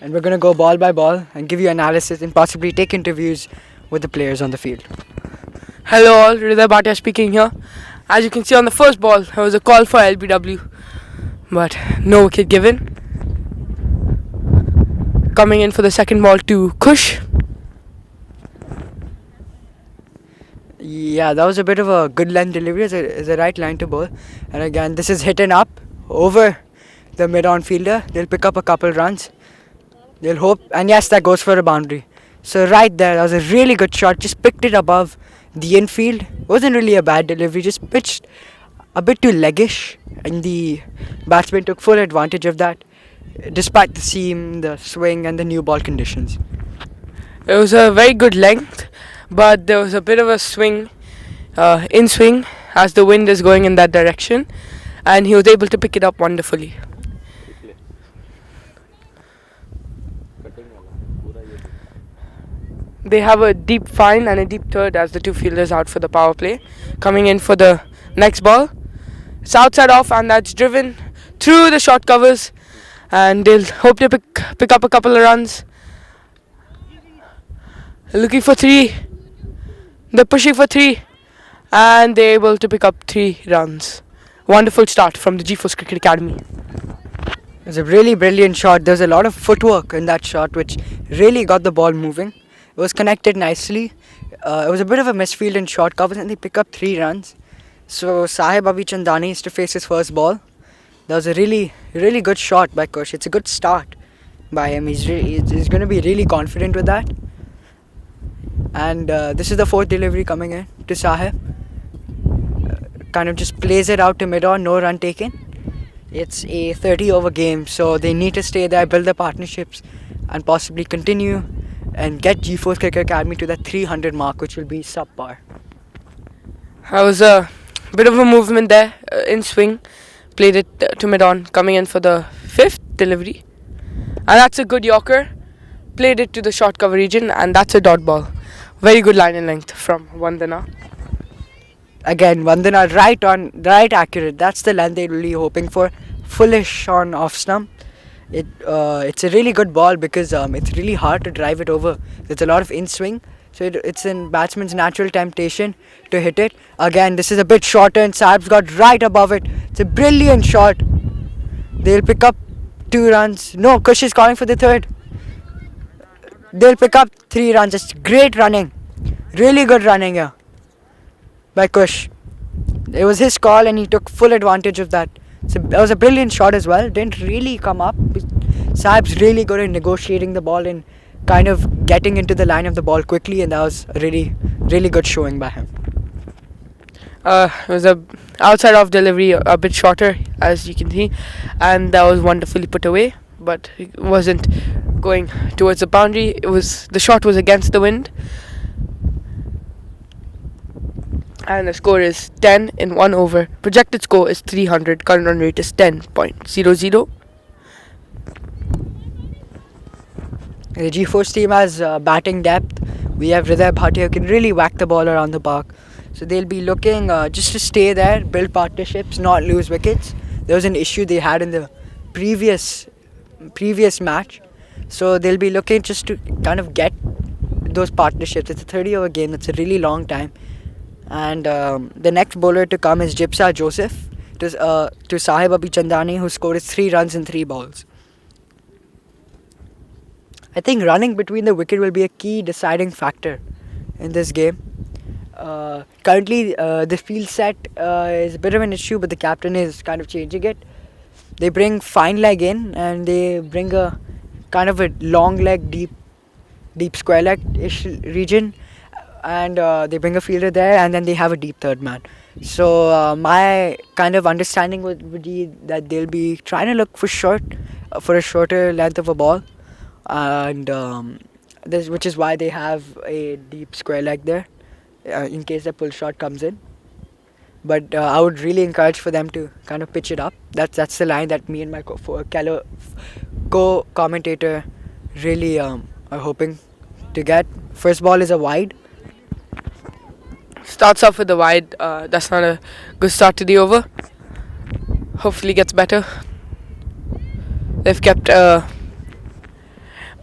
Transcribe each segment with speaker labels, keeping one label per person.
Speaker 1: and we're going to go ball by ball and give you analysis and possibly take interviews with the players on the field.
Speaker 2: Hello all, Ridha Bhatia speaking here. As you can see on the first ball, there was a call for LBW, but no wicket given. Coming in for the second ball to Kush.
Speaker 1: Yeah, that was a bit of a good line delivery as a right line to bowl. And again, this is hit and up over the mid-on fielder. They'll pick up a couple runs. They'll hope, and yes, that goes for a boundary. So right there, that was a really good shot. Just picked it above the infield. Wasn't really a bad delivery. Just pitched a bit too leggish, and the batsman took full advantage of that, despite the seam, the swing, and the new ball conditions.
Speaker 2: It was a very good length, but there was a bit of a swing, in swing, as the wind is going in that direction, and he was able to pick it up wonderfully. They have a deep fine and a deep third as the two fielders out for the power play. Coming in for the next ball. It's outside off, and that's driven through the short covers, and they'll hope to pick up a couple of runs. Looking for 3. They're pushing for 3, and they're able to pick up 3 runs. Wonderful start from the G-Force Cricket Academy.
Speaker 1: It was a really brilliant shot. There was a lot of footwork in that shot, which really got the ball moving. It was connected nicely. It was a bit of a misfield in short covers, and they pick up 3 runs. So Sahib Abhichandani is to face his first ball. That was a really, really good shot by Kush. It's a good start by him. He's going to be really confident with that. And this is the 4th delivery coming in to Sahib. Kind of just plays it out to mid-on, no run taken. It's a 30-over game, so they need to stay there, build the partnerships, and possibly continue and get G-Force Cricket Academy to that 300 mark, which will be subpar.
Speaker 2: There was a bit of a movement there in swing. Played it to mid-on, coming in for the 5th delivery. And that's a good Yorker. Played it to the short cover region, and that's a dot ball. Very good line and length from Vandana.
Speaker 1: Again, Vandana right accurate. That's the length they're really hoping for. Fullish on off stump. It's a really good ball because it's really hard to drive it over. There's a lot of in swing, so it's in batsman's natural temptation to hit it. Again, this is a bit shorter, and Saib's got right above it. It's a brilliant shot. They'll pick up 2 runs. No, Kush is calling for the 3rd. They'll pick up 3 runs. It's great running. Really good running here by Kush. It was his call, and he took full advantage of that. So that was a brilliant shot as well. Didn't really come up. Saib's really good at negotiating the ball and kind of getting into the line of the ball quickly, and that was a really, really good showing by him.
Speaker 2: It was a outside off delivery, a bit shorter as you can see, and that was wonderfully put away, but it wasn't going towards the boundary. The shot was against the wind, and the score is 10 in 1 over. Projected score is 300. Current run rate is 10.00.
Speaker 1: The G-Force team has batting depth. We have Ridha Bhatia who can really whack the ball around the park. So they'll be looking just to stay there, build partnerships, not lose wickets. There was an issue they had in the previous match. So they'll be looking just to kind of get those partnerships. It's a 30-over game. That's a really long time. And the next bowler to come is Jipsa Joseph to Sahib Abhichandani, who scored 3 runs in 3 balls. I think running between the wicket will be a key deciding factor in this game. Currently, the field set is a bit of an issue, but the captain is kind of changing it. They bring fine leg in, and they bring a kind of a long leg, deep square leg-ish region, and they bring a fielder there, and then they have a deep third man. So my kind of understanding would be that they'll be trying to look for a shorter length of a ball, and which is why they have a deep square leg there, in case the pull shot comes in. But I would really encourage for them to kind of pitch it up. That's the line that me and my co-commentator really are hoping to get. First ball is a wide.
Speaker 2: Starts off with the wide. That's not a good start to the over. Hopefully gets better. They've kept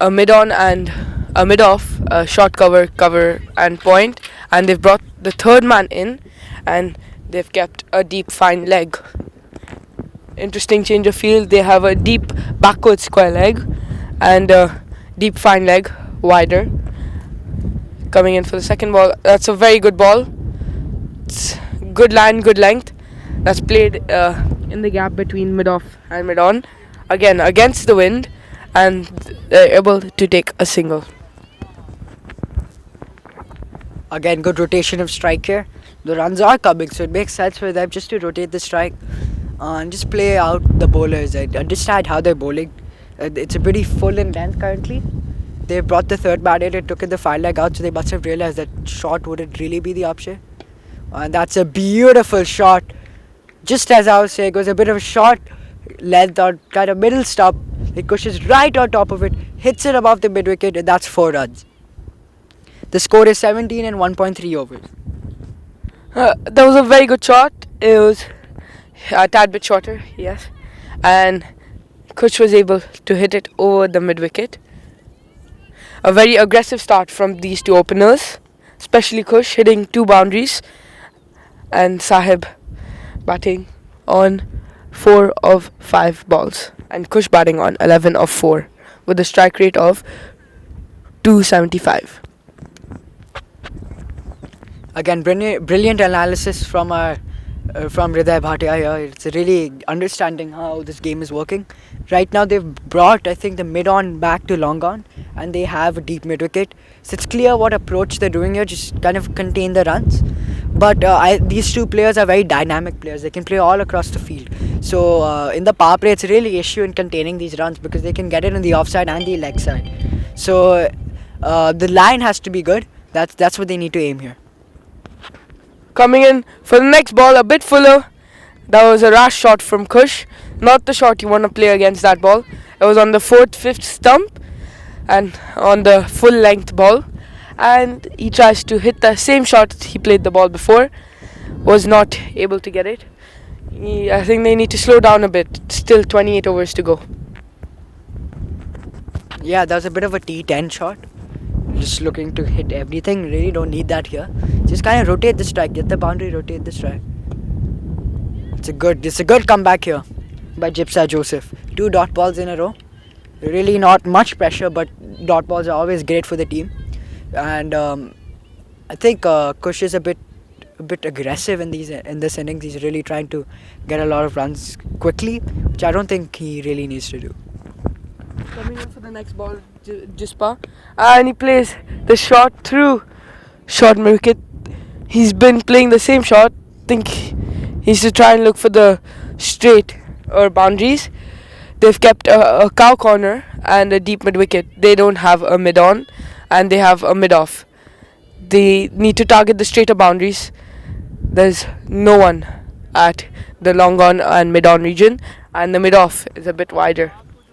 Speaker 2: a mid on and a mid off, a short cover and point, and they've brought the third man in, and they've kept a deep fine leg. Interesting change of field. They have a deep backward square leg and a deep fine leg wider. Coming in for the second ball. That's a very good ball. It's good line, good length. That's played in the gap between mid off and mid on. Again, against the wind, and they're able to take a single.
Speaker 1: Again, good rotation of strike here. The runs are coming, so it makes sense for them just to rotate the strike and just play out the bowlers and understand how they're bowling. It's a pretty full in length currently. They brought the third man in and took in the fine leg out, so they must have realized that short wouldn't really be the option. And that's a beautiful shot. Just as I was saying, it was a bit of a short length on kind of middle stump. It pushes right on top of it, hits it above the mid wicket, and that's 4 runs. The score is 17 and 1.3 overs.
Speaker 2: That was a very good shot. It was a tad bit shorter, yes. And Kush was able to hit it over the mid wicket. A very aggressive start from these two openers, especially Kush hitting 2 boundaries, and Sahib batting on 4 of 5 balls, and Kush batting on 11 of 4 with a strike rate of 275.
Speaker 1: Again, brilliant analysis from Hriday Bhatia here. It's really understanding how this game is working. Right now they've brought, I think, the mid on back to long on, and they have a deep mid wicket. So it's clear what approach they're doing here, just kind of contain the runs. But these two players are very dynamic players. They can play all across the field. So in the power play, it's really issue in containing these runs because they can get it in the offside and the leg side. So the line has to be good. That's what they need to aim here.
Speaker 2: Coming in for the next ball, a bit fuller. That was a rash shot from Kush. Not the shot you want to play against that ball. It was on the 4th, 5th stump and on the full length ball. And he tries to hit the same shot he played the ball before. Was not able to get it. I think they need to slow down a bit. Still 28 overs to go.
Speaker 1: Yeah, that was a bit of a T10 shot. Just looking to hit everything. Really don't need that here. Just kind of rotate the strike. Get the boundary, rotate the strike. It's a good comeback here by Jipsa Joseph. 2 dot balls in a row. Really not much pressure, but dot balls are always great for the team. And I think Kush is a bit aggressive in this innings. He's really trying to get a lot of runs quickly, which I don't think he really needs to do.
Speaker 2: Coming in for the next ball, Jispa, and he plays the shot through short mid wicket. He's been playing the same shot. Think he's to try and look for the straight or boundaries. They've kept a cow corner and a deep mid wicket. They don't have a mid on, and they have a mid off. They need to target the straighter boundaries. There's no one at the long on and mid on region, and the mid off is a bit wider.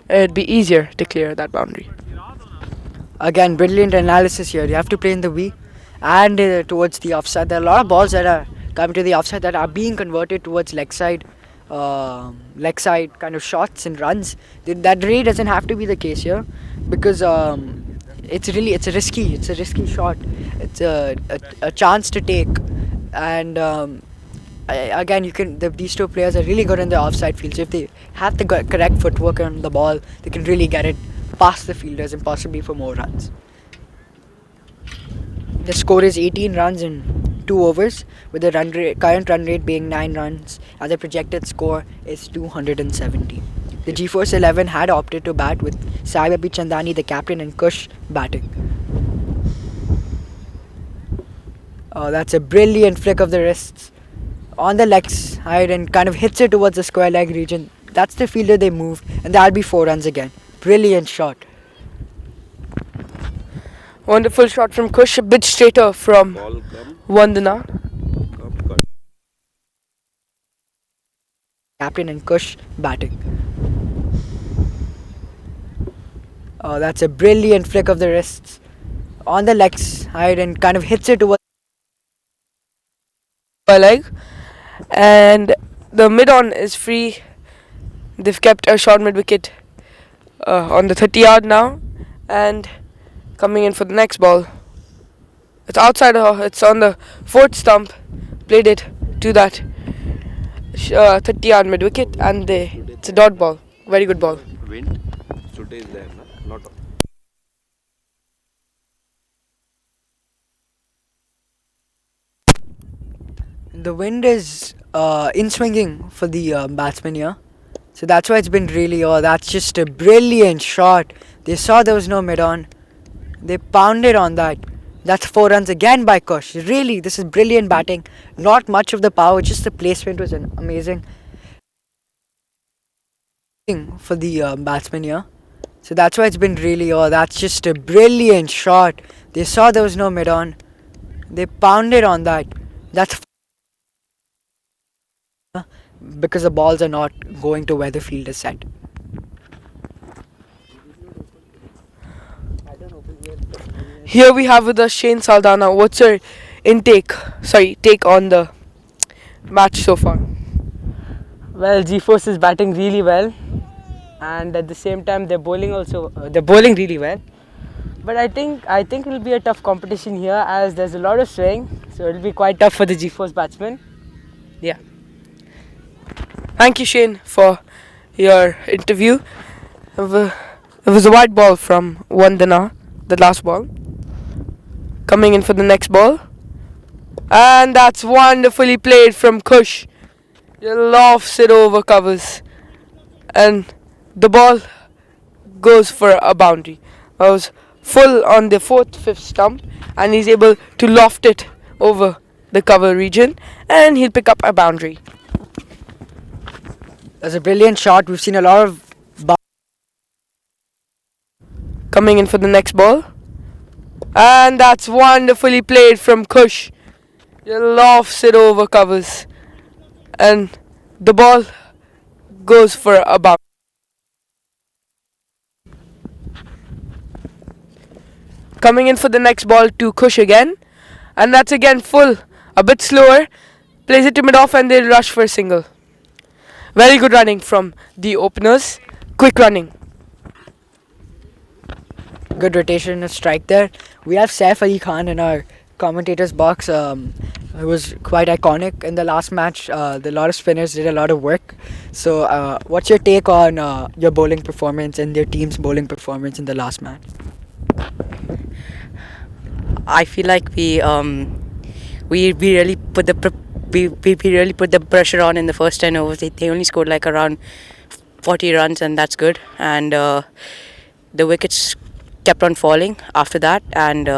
Speaker 2: It'd be easier to clear that boundary.
Speaker 1: Again, brilliant analysis here. You have to play in the V and towards the offside. There are a lot of balls that are coming to the offside that are being converted towards leg side kind of shots and runs. That really doesn't have to be the case here because it's a risky shot. It's a chance to take, and again, these two players are really good in the offside field. So if they have the correct footwork on the ball, they can really get it past the fielders and possibly for more runs. The score is 18 runs in 2 overs, with the current run rate being 9 runs, and the projected score is 270. The G-Force 11 had opted to bat with Saib Chandani, the captain, and Kush batting. Oh, that's a brilliant flick of the wrists on the leg side and kind of hits it towards the square leg region. That's the fielder they moved, and that'll be 4 runs again. Brilliant shot.
Speaker 2: Wonderful shot from Kush, a bit straighter from Vandana.
Speaker 1: Captain and Kush batting. Oh, that's a brilliant flick of the wrists on the leg side and kind of hits it towards
Speaker 2: the leg. And the mid on is free. They've kept a short mid wicket on the 30 yard now, And coming in for the next ball. It's outside. It's on the fourth stump. Played it to that 30-yard mid wicket, and it's a dot ball. Very good ball.
Speaker 3: Wind today is there, no? Not
Speaker 1: The wind is in swinging for the batsman here. So that's why it's been really. Oh, that's just a brilliant shot. They saw there was no mid on. They pounded on that. That's 4 runs again by Kush. Really, this is brilliant batting. Not much of the power, just the placement was amazing for the batsman here. So that's why it's been really. Oh, that's just a brilliant shot. They saw there was no mid on. They pounded on that. That's because the balls are not going to where the field is set.
Speaker 2: Here we have with us Shane Saldana. What's your take on the match so far?
Speaker 4: Well, GeForce is batting really well, and at the same time they're bowling also. They're bowling really well, but I think it'll be a tough competition here as there's a lot of swing, so it'll be quite tough for the GeForce batsmen. Yeah.
Speaker 2: Thank you, Shane, for your interview. It was a white ball from Vandana, the last ball. Coming in for the next ball. And that's wonderfully played from Kush. He lofts it over covers. And the ball goes for a boundary. That was full on the fourth, fifth stump. And he's able to loft it over the cover region. And he'll pick up a boundary.
Speaker 1: That's a brilliant shot. We've seen a lot of.
Speaker 2: Coming in for the next ball. And that's wonderfully played from Kush. He lofts it over covers. And the ball goes for a bounce. Coming in for the next ball to Kush again. And that's again full. A bit slower. Plays it to mid off and they'll rush for a single. Very good running from the openers. Quick running.
Speaker 1: Good rotation, a strike there. We have Saif Ali Khan in our commentator's box. It was quite iconic in the last match. The lot of spinners did a lot of work. So, what's your take on your bowling performance and your team's bowling performance in the last match?
Speaker 5: I feel like we really put we really put the pressure on in the first 10 overs. They only scored like around 40 runs, and that's good. And the wickets kept on falling after that, and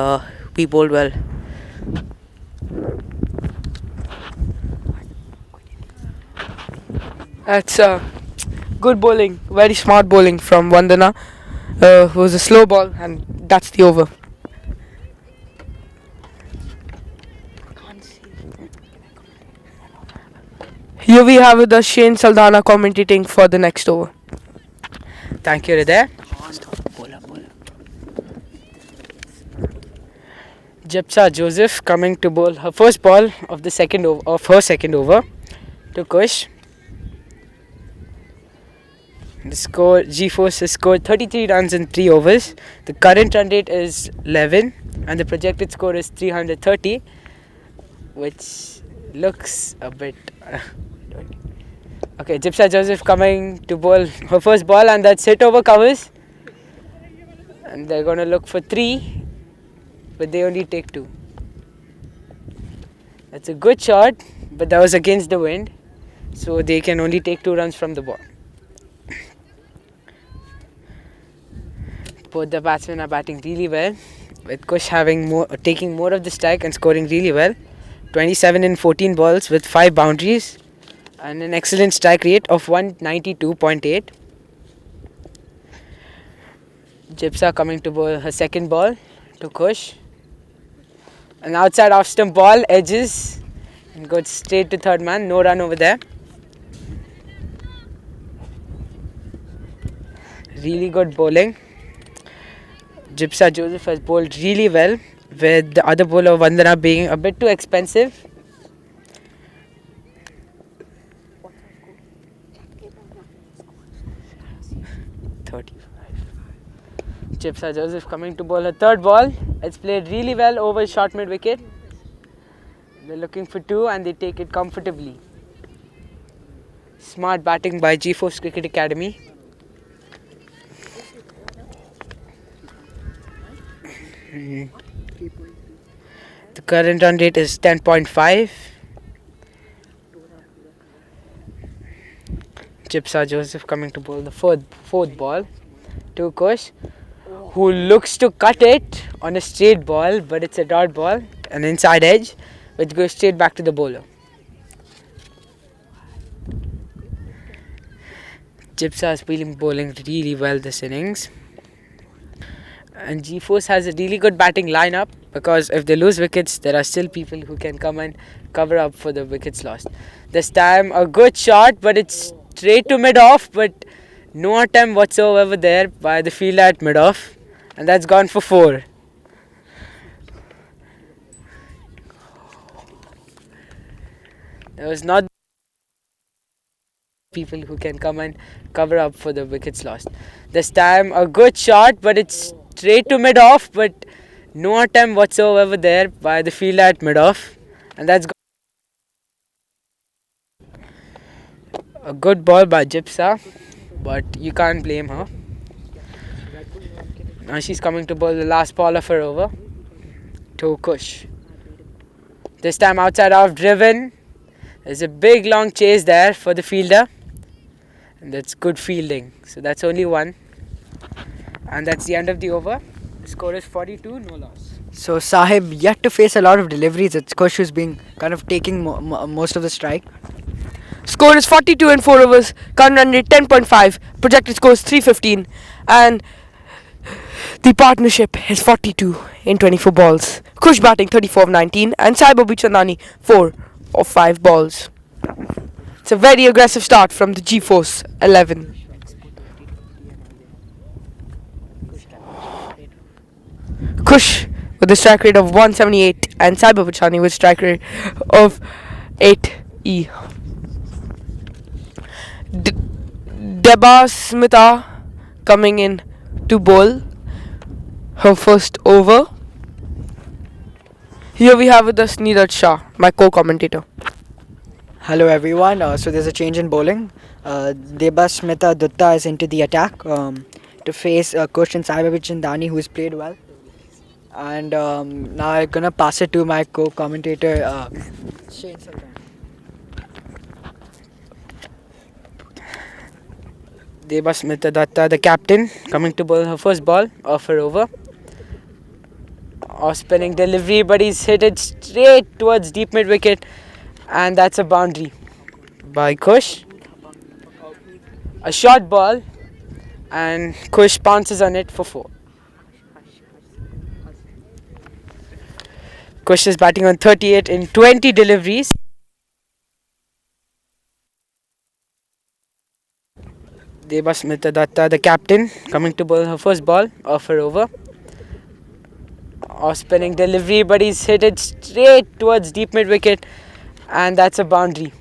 Speaker 5: we bowled well.
Speaker 2: That's good bowling. Very smart bowling from Vandana. It was a slow ball, and that's the over. Here we have with us Shane Saldana commentating for the next over.
Speaker 4: Thank you, Hriday. Jepsa Joseph coming to bowl her first ball of her second over to Kush. The score, GeForce has scored 33 runs in 3 overs. The current run rate is 11 and the projected score is 330, which looks a bit... Okay, Jepsa Joseph coming to bowl her first ball, and that's hit over covers. And they're going to look for 3, but they only take 2. That's a good shot, but that was against the wind, so they can only take 2 runs from the ball. Both the batsmen are batting really well, with Kush taking more of the strike and scoring really well. 27 in 14 balls with 5 boundaries and an excellent strike rate of 192.8. Jepsa coming to bowl her second ball to Kush. An outside off stump ball, edges and goes straight to third man. No run over there. Really good bowling. Jepsa Joseph has bowled really well, with the other bowler Vandana being a bit too expensive. Chipsa Joseph coming to bowl a third ball. It's played really well over short mid wicket. They're looking for two and they take it comfortably. Smart batting by G-Force Cricket Academy. The current run rate is 10.5. Chipsa Joseph coming to bowl the fourth ball to Kush, who looks to cut it on a straight ball, but it's a dot ball, an inside edge, which goes straight back to the bowler. Chipsa is bowling really well this innings. And G-Force has a really good batting lineup, because if they lose wickets, there are still people who can come and cover up for the wickets lost. This time a good shot, but it's straight to mid-off, but no attempt whatsoever there by the fielder at mid-off, and that's gone for 4. There was not people who can come and cover up for the wickets lost. This time a good shot, but it's straight to mid-off, but no attempt whatsoever there by the fielder at mid-off, and that's a good ball by Gypsa, but you can't blame her. Now she's coming to bowl the last ball of her over to Kush. This time outside off driven. There's a big long chase there for the fielder, and that's good fielding. So that's only one, and that's the end of the over. The score is 42, no loss.
Speaker 1: So Sahib yet to face a lot of deliveries. It's Kush who's being kind of taking most of the strike.
Speaker 2: Score is 42 in 4 overs. Current run rate 10.5. Projected score is 315. And the partnership is 42 in 24 balls. Kush batting 34 of 19. And Saiba Bichandani 4 of 5 balls. It's a very aggressive start from the G-Force 11. Kush with a strike rate of 178 and Saiba Bichandani with strike rate of 8E. Deba Smita coming in to bowl her first over. Here we have with us Neeraj Shah, my co-commentator.
Speaker 1: Hello everyone. So there's a change in bowling. Deba Smita Dutta is into the attack to face Kush and Saiba Bichandani, who's played well. And now I'm gonna pass it to my co-commentator Shane Sultan.
Speaker 4: Deba Smita Datta, the captain, coming to bowl her first ball of her over. Off spinning delivery, but he's hit it straight towards deep mid wicket, and that's a boundary by Kush. A short ball, and Kush pounces on it for 4. Kush is batting on 38 in 20 deliveries. Deba Smita Datta, the captain, coming to bowl her first ball of her over. Off spinning delivery, but he's hit it straight towards deep mid wicket, and that's a boundary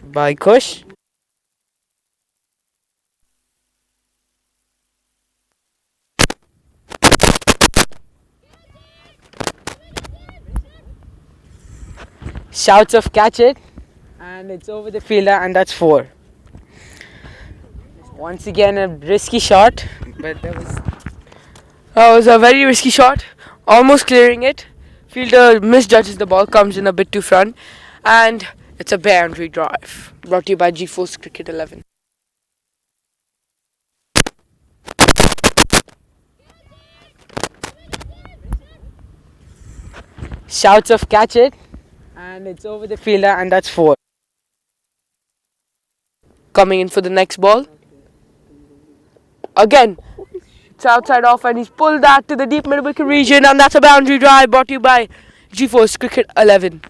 Speaker 4: by Kush. Shouts of catch it, and it's over the fielder, and that's 4. Once again a risky shot, but
Speaker 2: That was a very risky shot, almost clearing it. Fielder misjudges the ball, comes in a bit too front, and it's a boundary drive. Brought to you by G-Force Cricket 11.
Speaker 4: shouts of catch it, and it's over the fielder, and that's 4.
Speaker 2: Coming in for the next ball. Again, it's outside off, and he's pulled that to the deep mid wicket region, and that's a boundary drive brought to you by G-Force Cricket 11.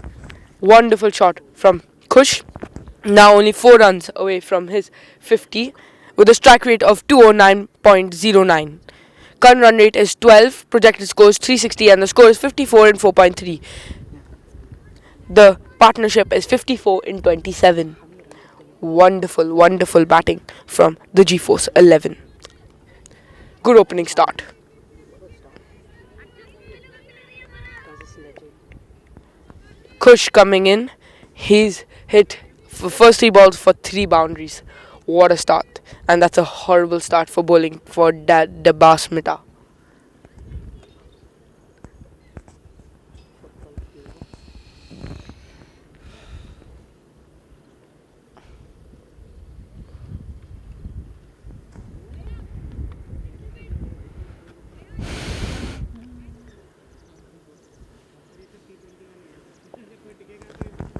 Speaker 2: Wonderful shot from Kush. Now only 4 runs away from his 50 with a strike rate of 209.09. Current run rate is 12, projected score is 360, and the score is 54 in 4.3. The partnership is 54 in 27. Wonderful, wonderful batting from the G-Force 11. Good opening start. Kush coming in. He's hit first 3 balls for 3 boundaries. What a start. And that's a horrible start for bowling for the Basmita.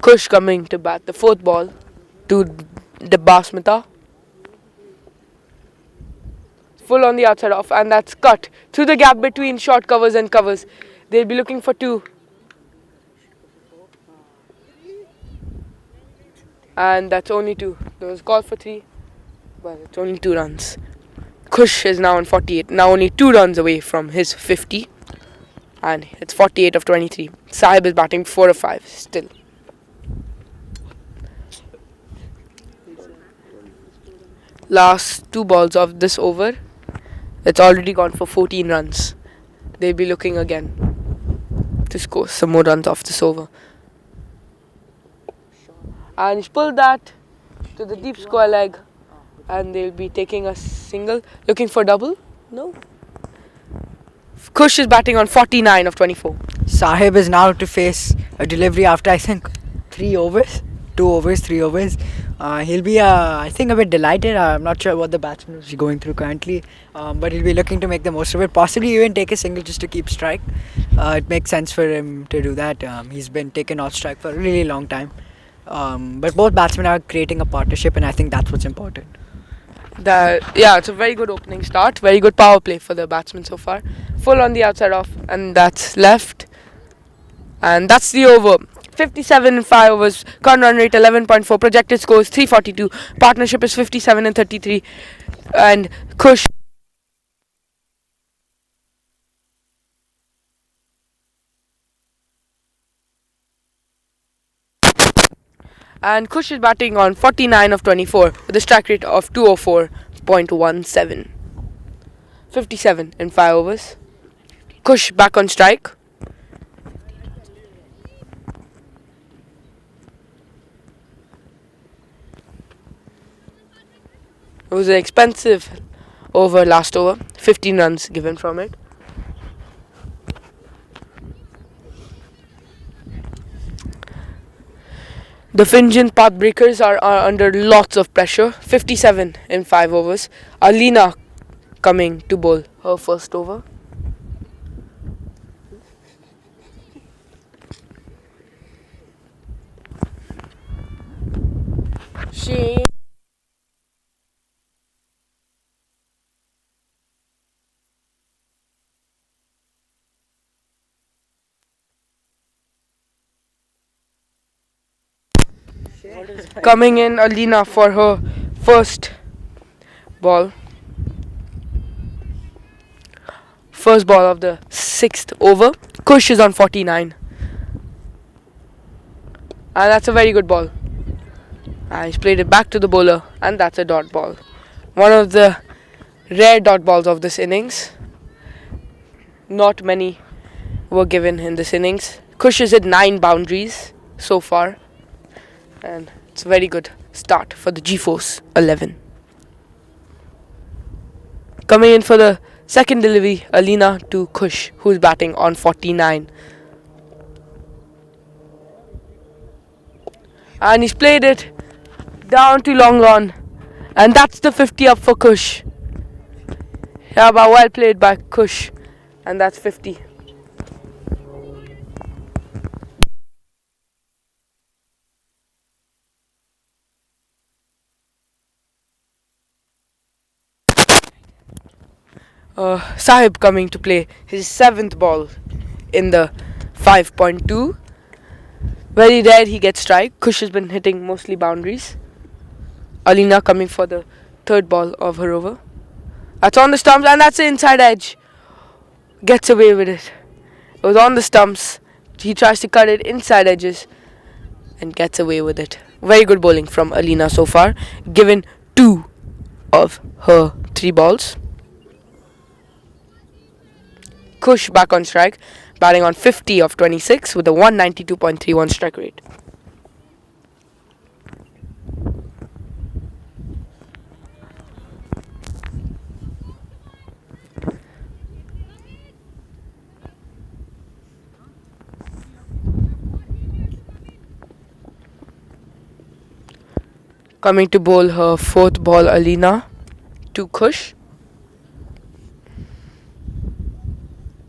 Speaker 2: Kush coming to bat the 4th ball to the Basmita. Full on the outside off, and that's cut through the gap between short covers and covers. They'll be looking for 2. And that's only 2. There was a call for 3, but it's only 2 runs. Kush is now on 48, now only 2 runs away from his 50. And it's 48 of 23. Sahib is batting 4 of 5 still. Last 2 balls of this over. It's already gone for 14 runs. They'll be looking again to score some more runs off this over. And he's pulled that to the deep square leg. And they'll be taking a single. Looking for double? No. Kush is batting on 49 of 24.
Speaker 1: Sahib is now to face a delivery after, I think, 3 overs. 2 overs, 3 overs. He'll be, I think, a bit delighted. I'm not sure what the batsman is going through currently, but he'll be looking to make the most of it. Possibly even take a single just to keep strike. It makes sense for him to do that. He's been taken off strike for a really long time. But both batsmen are creating a partnership, and I think that's what's important.
Speaker 2: It's a very good opening start. Very good power play for the batsman so far. Full on the outside off, and that's left. And that's the over. 57 in 5 overs. Current run rate 11.4. Projected scores 342. Partnership is 57 and 33. And Kush. And Kush is batting on 49 of 24 with a strike rate of 204.17. 57 in 5 overs. Kush back on strike. It was an expensive over last over. 15 runs given from it. The Fingent Pathbreakers are under lots of pressure. 57 in 5 overs. Alina coming to bowl her first over. She coming in Alina for her first ball. First ball of the 6th over. Kush is on 49. And that's a very good ball. And he's played it back to the bowler, and that's a dot ball. One of the rare dot balls of this innings. Not many were given in this innings. Kush has hit 9 boundaries so far. And it's a very good start for the G-Force 11. Coming in for the second delivery, Alina to Kush, who's batting on 49. And he's played it down to long on. And that's the 50 up for Kush. Yeah, but well played by Kush. And that's 50. Sahib coming to play his 7th ball in the 5.2. Very rare he gets strike. Kush has been hitting mostly boundaries. Alina coming for the 3rd ball of her over. That's on the stumps, and that's the inside edge. Gets away with it. It was on the stumps. He tries to cut it inside edges and gets away with it. Very good bowling from Alina so far. Given 2 of her 3 balls. Kush back on strike. batting on 50 of 26 with a 192.31 strike rate. Coming to bowl her fourth ball, Alina, to Kush.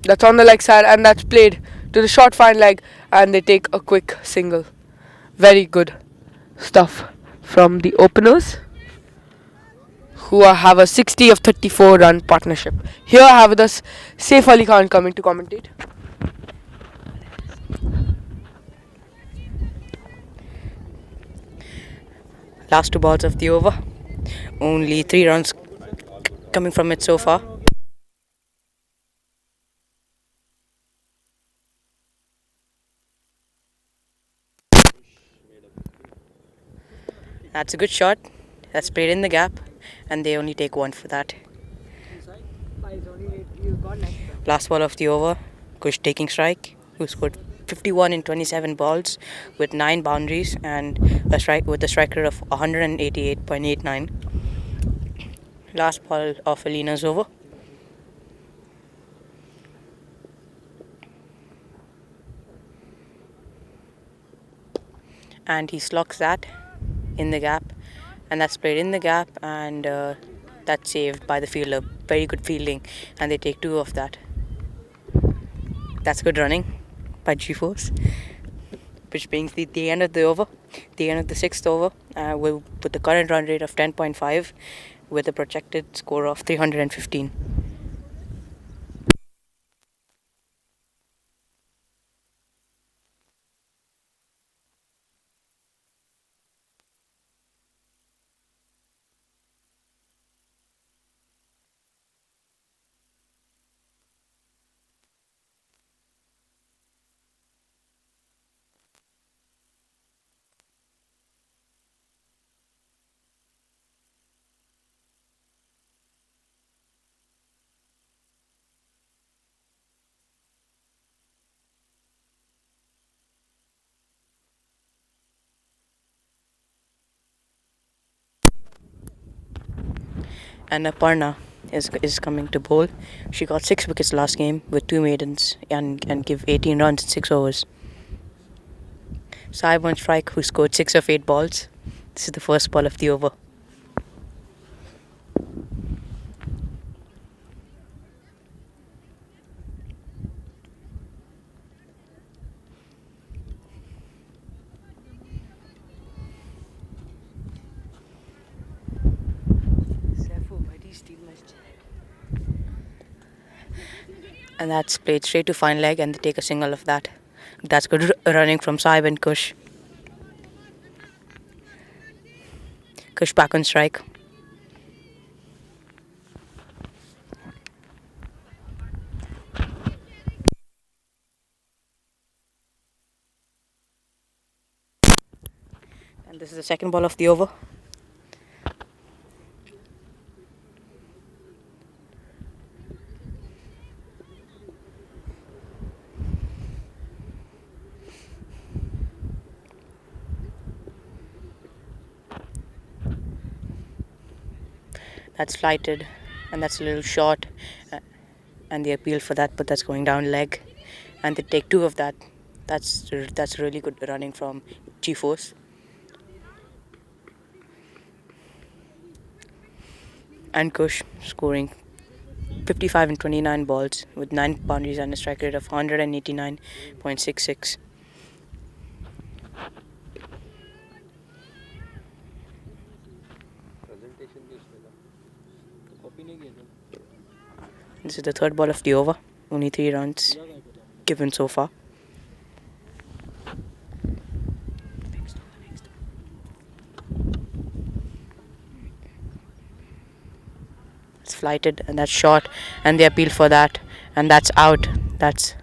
Speaker 2: That's on the leg side and that's played to the short fine leg and they take a quick single. Very good stuff from the openers who have a 60 of 34 run partnership. Here I have with us Saif Ali Khan coming to commentate.
Speaker 5: Last two balls of the over. Only 3 runs coming from it so far. That's a good shot. That's played in the gap, and they only take one for that. Last ball of the over. Kush taking strike, who scored 51 in 27 balls with 9 boundaries and a strike with a strike rate of 188.89. Last ball of Alina's over. And he slugs that in the gap, and that's played in the gap, and that's saved by the fielder. Very good fielding, and they take 2 of that. That's good running by G-Force, which brings the end of the over, the end of the 6th over, with the current run rate of 10.5 with a projected score of 315. And Aparna is coming to bowl. She got 6 wickets last game with 2 maidens and give 18 runs in 6 overs. Saib on strike, who scored 6 of 8 balls. This is the first ball of the over. And that's played straight to fine leg, and they take a single of that. That's good running from Saib and Kush. Kush back on strike. And this is the second ball of the over. That's flighted, and that's a little short, and they appeal for that, but that's going down leg, and they take 2 of that. That's really good running from G-Force. And Kush scoring 55 in 29 balls with 9 boundaries and a strike rate of 189.66. This is the third ball of the over. Only 3 runs given so far. It's flighted, and that's short, and they appeal for that, and that's out. That's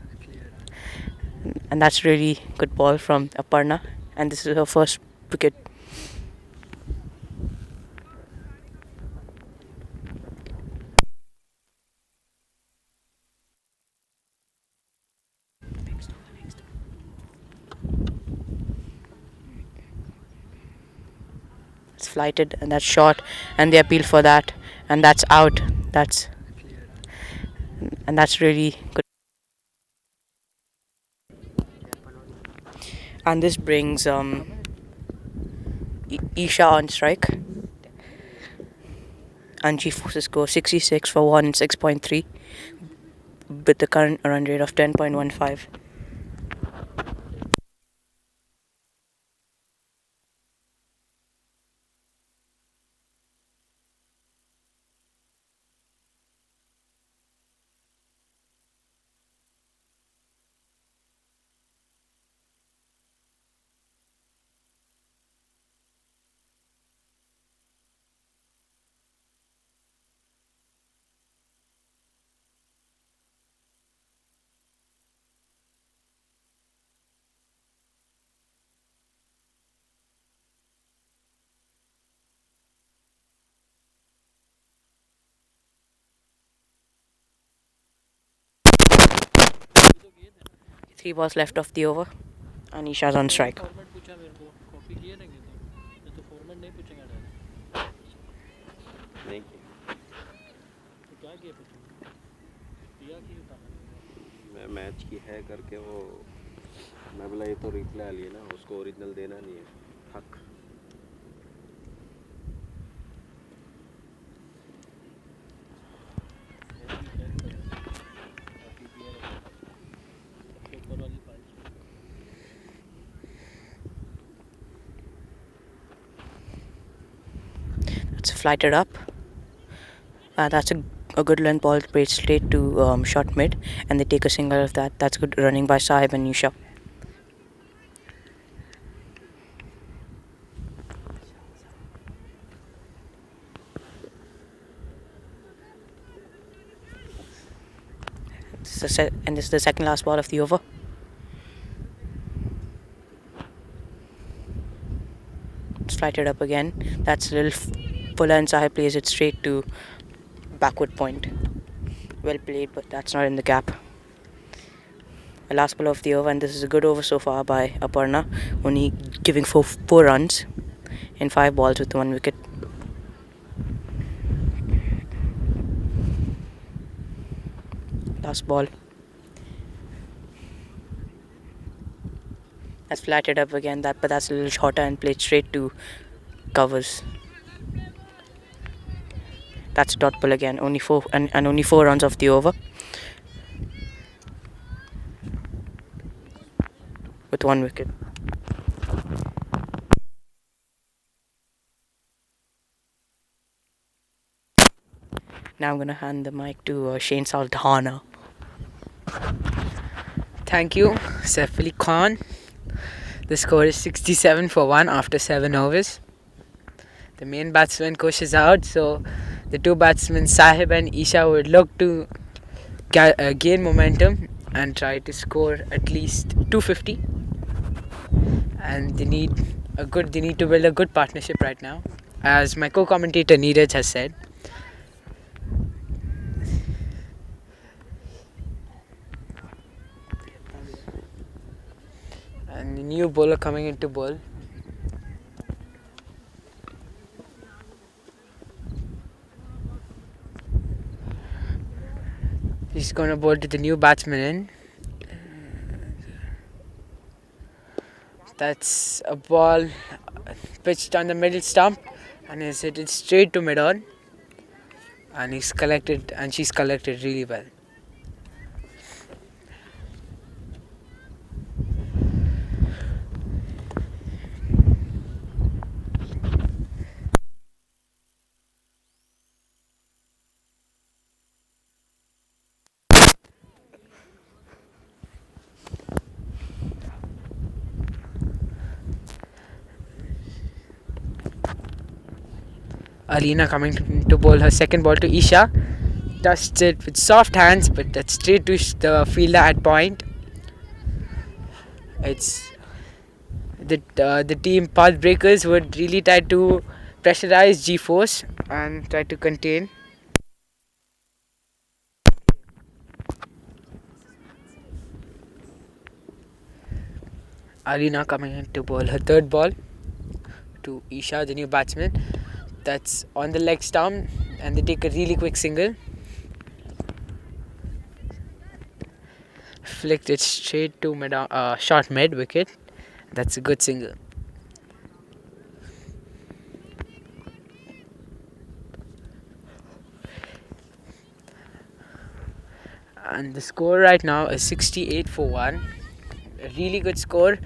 Speaker 5: really good ball from Aparna, and this is her first wicket. flighted and that's short, and they appeal for that, and that's out. That's really good. And this brings Isha on strike, and G Forces score 66 for 1 and 6.3 with the current run rate of 10.15. Three balls left of the over, and Isha's on strike.
Speaker 3: नहीं किया मैं match की है करके वो मैं बोला ये तो रिप्लाई आ लिए ना, उसको ओरिजिनल देना नहीं है हक.
Speaker 5: It's flighted up. That's a good length ball played straight to short mid, and they take a single of that. That's good running by Sahib and Isha. This is the second last ball of the over. It's flighted up again. That's a little puller, and Sahib plays it straight to backward point. Well played, but that's not in the gap. The last ball of the over, and this is a good over so far by Aparna, only giving four runs in 5 balls with 1 wicket. Last ball. That's flatted up again, but that's a little shorter and played straight to covers. That's a dot pull again, only 4 and only 4 runs off the over. With 1 wicket. Now I'm gonna hand the mic to Shane Saldana.
Speaker 4: Thank you, Saif Ali Khan. The score is 67 for 1 after 7 overs. The main batsman Kush is out, so the two batsmen Sahib and Isha would look to gain momentum and try to score at least 250. And they need to build a good partnership right now, as my co-commentator Neeraj has said. And the new bowler coming into bowl. He's going to bowl to the new batsman in. That's a ball pitched on the middle stump and is hit straight to mid-on. And she's collected really well. Alina coming to bowl her second ball to Isha. Touched it with soft hands, but that's straight to the fielder at point. It's the team Pathbreakers would really try to pressurize G-Force and try to contain. Alina coming in to bowl her third ball to Isha, the new batsman. That's on the leg stump, and they take a really quick single. Flicked it straight to short mid wicket. That's a good single. And the score right now is 68 for 1. A really good score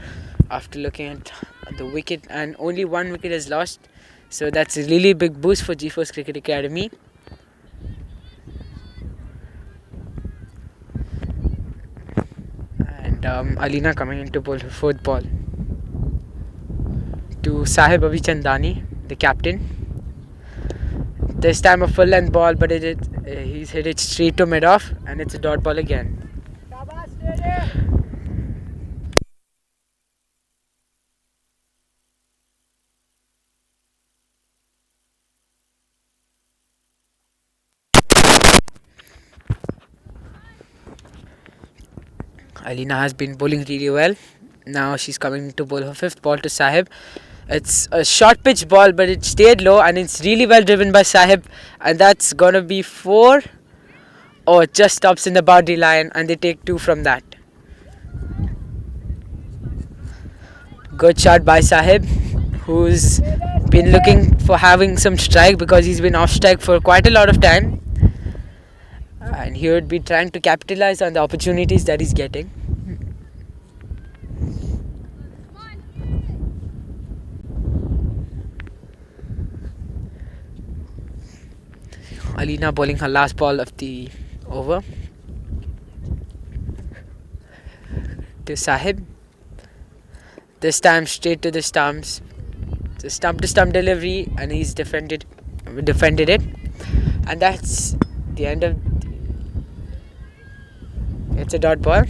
Speaker 4: after looking at the wicket, and only one wicket is lost. So that's a really big boost for GeForce Cricket Academy. And Alina coming in to bowl her fourth ball to Sahib Avichandani, the captain. This time a full length ball, but he's hit it straight to mid off, and it's a dot ball again. Alina has been bowling really well. Now she's coming to bowl her fifth ball to Sahib. It's a short pitch ball, but it stayed low, and it's really well driven by Sahib, and that's gonna be 4. Oh, it just stops in the boundary line, and they take 2 from that. Good shot by Sahib, who's been looking for having some strike because he's been off strike for quite a lot of time, and he would be trying to capitalize on the opportunities that he's getting. Alina bowling her last ball of the over to Sahib. This time straight to the stumps. It's a stump to stump delivery, and he's defended it. And that's the end of. It's a dot ball.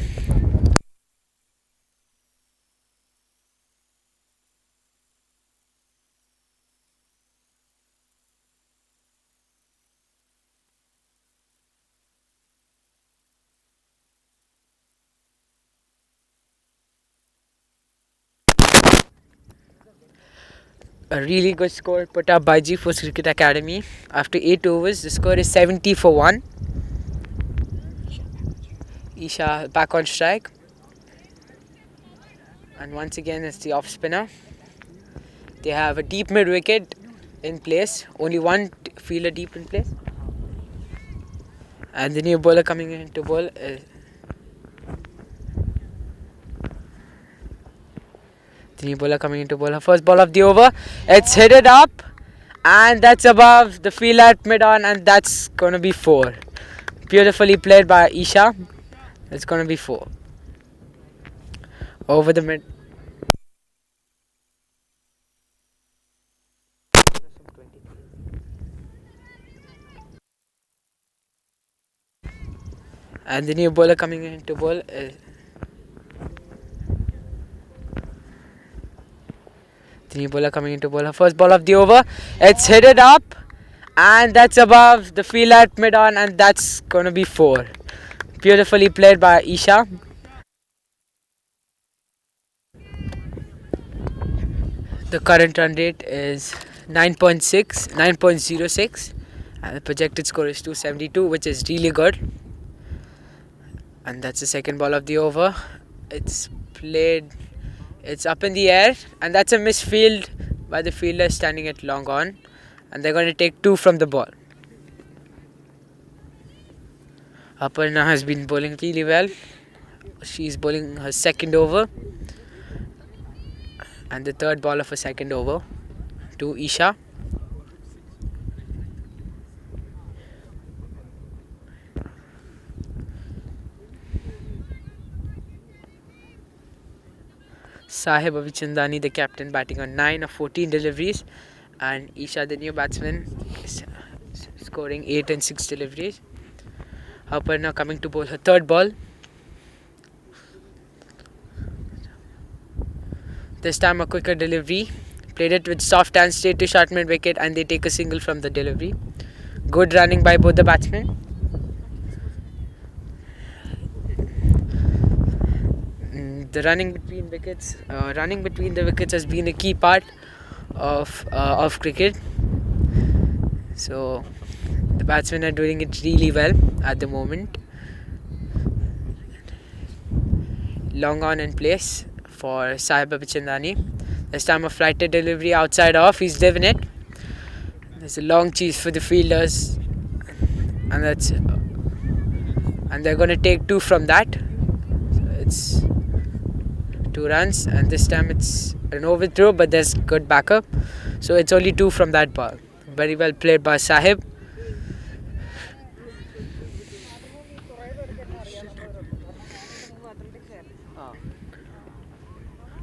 Speaker 4: A really good score put up by GeForce Cricket Academy. After 8 overs, the score is 70 for 1. Isha back on strike. And once again, it's the off spinner. They have a deep mid wicket in place. Only one fielder deep in place. And the new bowler coming in to bowl is the new bowler coming in to bowl her first ball of the over. It's hit it up, and that's above the field at mid on, and that's gonna be 4. Beautifully played by Isha. It's gonna be 4 over the mid. And the new bowler coming in to bowl is the new bowler coming in to bowl her first ball of the over. It's hit it up, and that's above the field at mid on, and that's gonna be 4. Beautifully played by Isha. The current run rate is 9.06, and the projected score is 272, which is really good. And that's the second ball of the over. It's up in the air, and that's a misfield by the fielder standing at long on, and they're going to take 2 from the ball. Aparna has been bowling really well. She's bowling her second over, and the third ball of her second over to Isha. Sahib Avichandani, the captain, batting on 9 of 14 deliveries, and Isha, the new batsman, is scoring 8 and 6 deliveries. Aparna coming to bowl her third ball. This time a quicker delivery. Played it with soft hands straight to short mid wicket, and they take a single from the delivery. Good running by both the batsmen. The running between the wickets has been a key part of cricket. So the batsmen are doing it really well at the moment. Long on in place for Sahib Abichandani. This time a flighted delivery outside off. He's driven it. There's a long chase for the fielders, and they're going to take two from that. So it's 2 runs, and this time it's an overthrow, but there's good backup. So it's only two from that ball. Very well played by Sahib.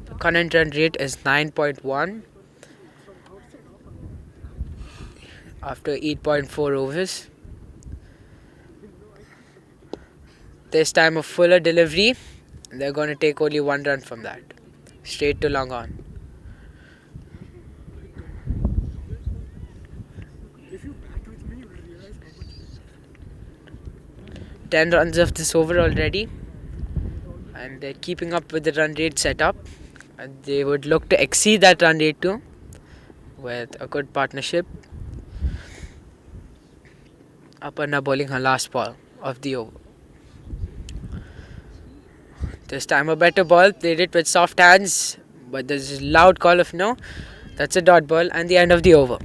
Speaker 4: The current run rate is 9.1 after 8.4 overs. This time a fuller delivery. They're going to take only 1 run from that. Straight to long on. 10 runs of this over already, and they're keeping up with the run rate setup, and they would look to exceed that run rate too with a good partnership. Aparna bowling her last ball of the over. This time a better ball, played it with soft hands, but there's a loud call of no. That's a dot ball and the end of the over.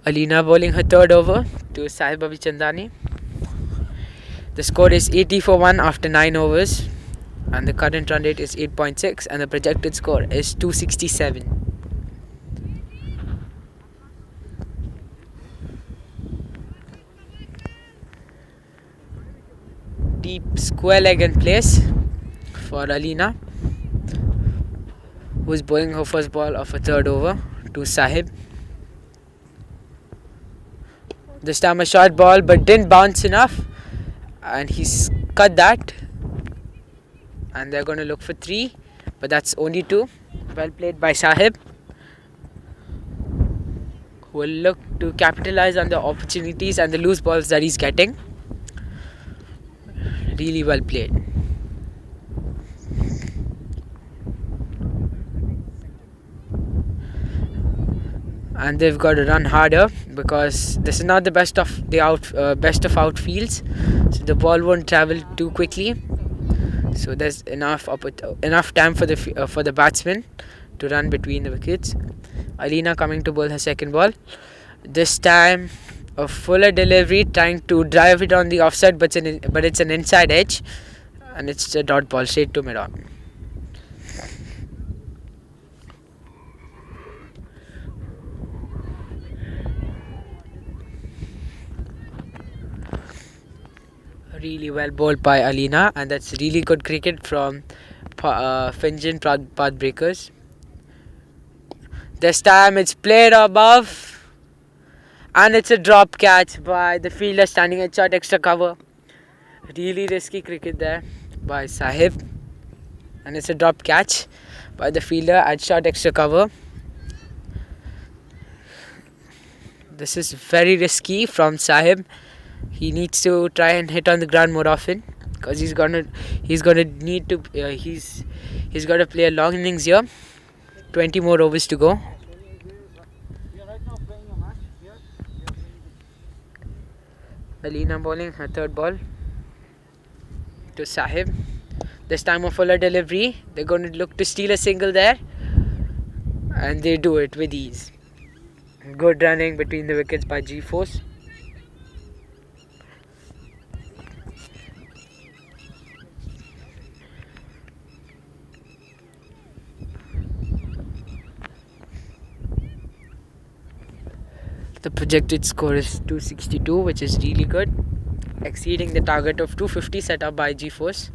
Speaker 4: Alina bowling her third over to Sahib Abichandani. The score is 80 for 1 after 9 overs, and the current run rate is 8.6, and the projected score is 267. Deep square leg in place for Alina, who's bowling her first ball of a third over to Sahib. This time a short ball, but didn't bounce enough, and he's cut that. And they're going to look for 3, but that's only 2. Well played by Sahib, who will look to capitalize on the opportunities and the loose balls that he's getting. Really well played. And they've got to run harder because this is not the best of the outfields, so the ball won't travel too quickly. So there's enough time for the batsman to run between the wickets. Alina coming to bowl her second ball. This time a fuller delivery, trying to drive it on the offside, but it's an inside edge, and it's a dot ball straight to mid on. Really well bowled by Alina, and that's really good cricket from Fingent Pathbreakers. This time it's played above, and it's a drop catch by the fielder standing at short extra cover. Really risky cricket there by Sahib, and it's a drop catch by the fielder at short extra cover. This is very risky from Sahib. He needs to try and hit on the ground more often, because he's gonna need to he's got to play a long innings here. 20 more overs to go. Alina bowling her third ball to Sahib. This time a fuller delivery. They're going to look to steal a single there, and they do it with ease. Good running between the wickets by G-Force. The projected score is 262, which is really good, exceeding the target of 250 set up by G-Force.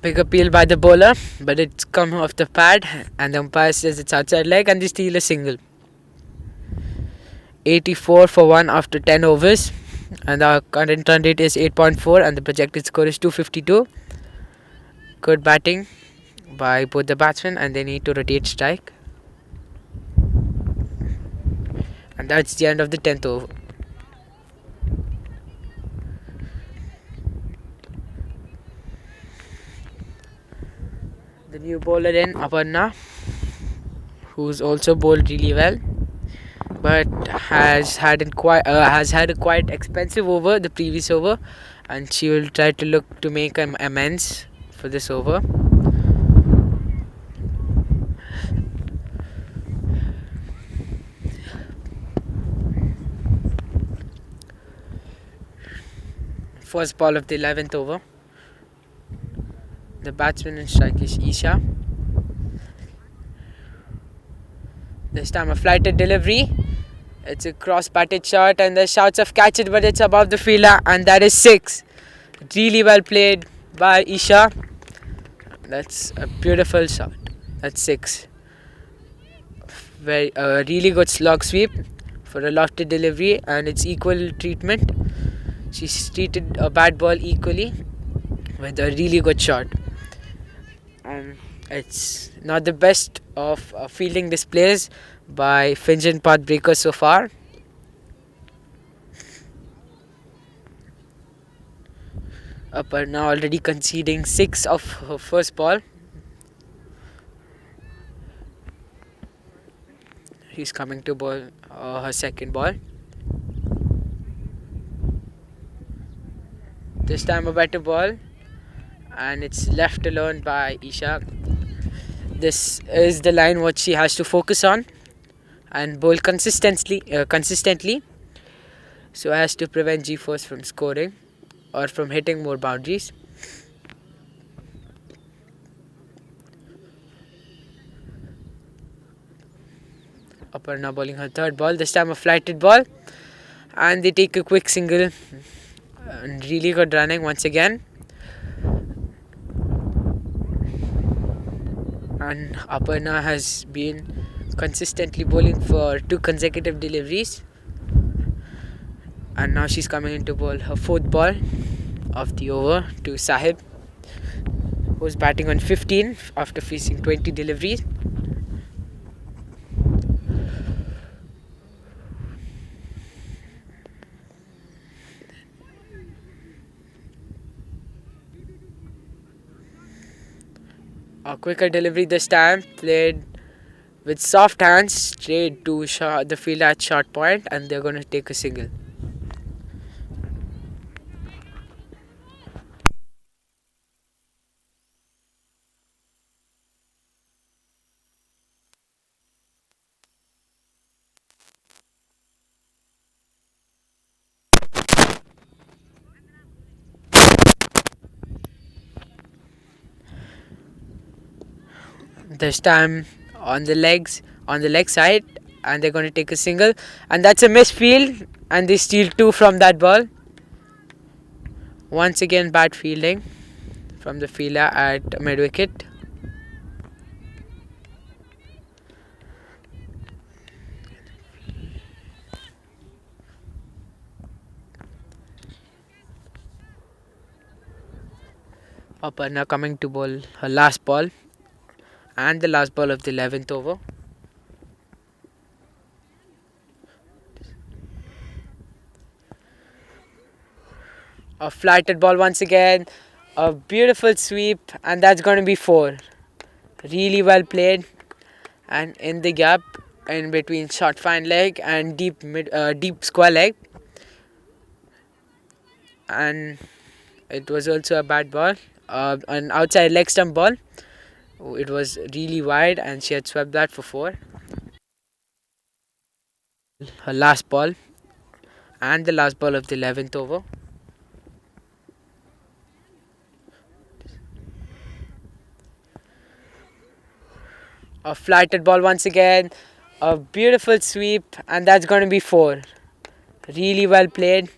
Speaker 4: Big appeal by the bowler, but it's come off the pad, and the umpire says it's outside leg, and they steal a single. 84 for 1 after 10 overs, and our current run rate is 8.4, and the projected score is 252. Good batting by both the batsmen, and they need to rotate strike. And that's the end of the 10th over. The new bowler in Aparna, who's also bowled really well, but has had a quite expensive over the previous over, and she will try to look to make amends for this over. First ball of the 11th over. The batsman in strike is Isha. This time a flighted delivery. It's a cross-batted shot, and the shouts of catch it, but it's above the fielder, and that is 6. Really well played by Isha. That's a beautiful shot. That's 6. Really good slog sweep for a lofted delivery, and it's equal treatment. She's treated a bad ball equally with a really good shot. And it's not the best of fielding displays by Fingent Pathbreakers so far. Upper now already conceding 6 of her first ball. He's coming to bowl her second ball. This time a better ball, and it's left alone by Isha. This is the line what she has to focus on and bowl consistently, so as to prevent G-Force from scoring or from hitting more boundaries. Aparna bowling her third ball, this time a flighted ball, and they take a quick single. And really good running once again. And Aparna has been consistently bowling for 2 consecutive deliveries, and now she's coming in to bowl her fourth ball of the over to Sahib, who's batting on 15 after facing 20 deliveries. A quicker delivery this time, played with soft hands straight to the fielder at short point, and they're going to take a single. This time on the leg side, and they're going to take a single, and that's a misfield, and they steal 2 from that ball. Once again bad fielding from the fielder at mid wicket. Aparna coming to bowl her last ball and the last ball of the 11th over. A flighted ball once again, a beautiful sweep, and that's going to be 4. Really well played, and in the gap in between short fine leg and deep square leg, and it was also a bad ball, an outside leg stump ball. It was really wide, and she had swept that for 4. Her last ball and the last ball of the 11th over. A flighted ball once again, a beautiful sweep, and that's going to be 4. Really well played.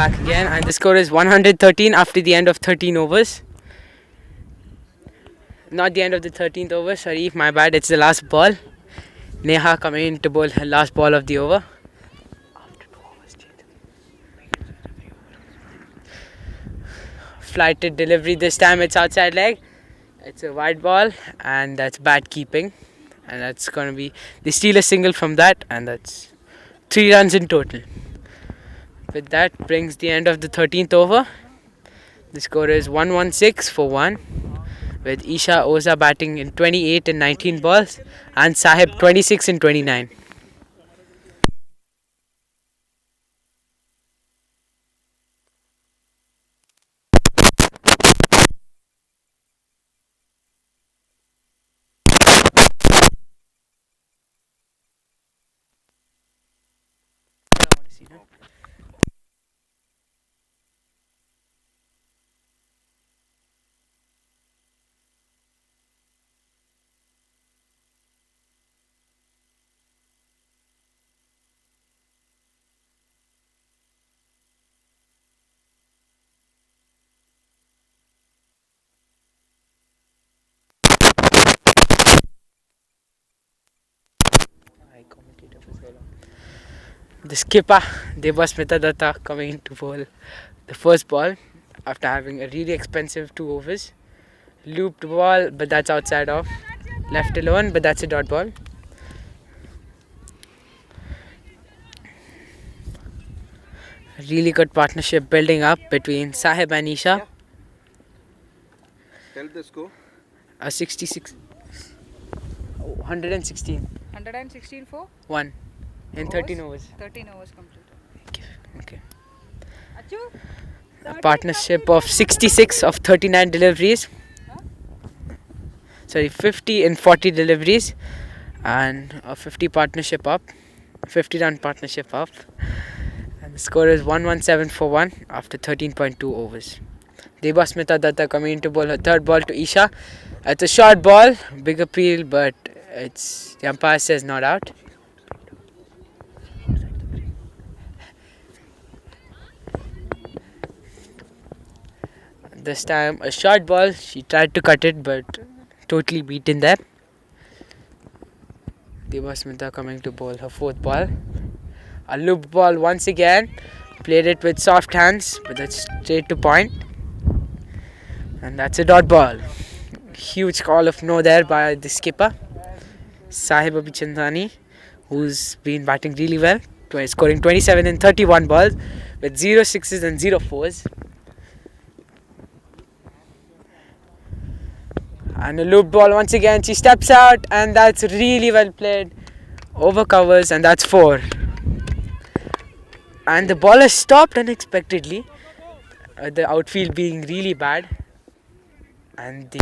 Speaker 4: back again, and the score is 113 after the end of 13 overs. Not the end of the 13th over, sorry, my bad, it's the last ball. Neha coming in to bowl her last ball of the over. Flighted delivery, this time it's outside leg. It's a wide ball, and that's bad keeping. And that's going to be, they steal a single from that, and that's 3 runs in total. With that brings the end of the 13th over. The score is 116 for 1, with Isha Oza batting in 28 and 19 balls and Sahib 26 and 29. The skipper, Devasmita Datta, coming in to bowl the first ball after having a really expensive 2 overs. Looped ball, but that's outside off. Left alone, but that's a dot ball. Really good partnership building up between Sahib and Isha.
Speaker 3: Tell the score.
Speaker 4: A 66. 116.
Speaker 6: 116 for
Speaker 4: 1 in 13 overs.
Speaker 6: 13 overs completed.
Speaker 4: Okay.
Speaker 6: Achu,
Speaker 4: A partnership of 66 of 39 deliveries. Sorry, 50 in 40 deliveries, and a 50 partnership up. 50 run partnership up. And the score is 117 for 1 after 13.2 overs. Devasmita Datta coming in to bowl her third ball to Isha. It's a short ball, big appeal, but it's the umpire says not out. This time a short ball, she tried to cut it but totally beaten there. Devasmita coming to bowl her fourth ball. A loop ball once again, played it with soft hands but that's straight to point. And that's a dot ball. Huge call of no there by the skipper, Sahib Abhichandani, who's been batting really well, scoring 27 in 31 balls with 0 sixes and 0 fours. And a loop ball once again, she steps out and that's really well played. Over covers and that's 4. And the ball has stopped unexpectedly, the outfield being really bad. And the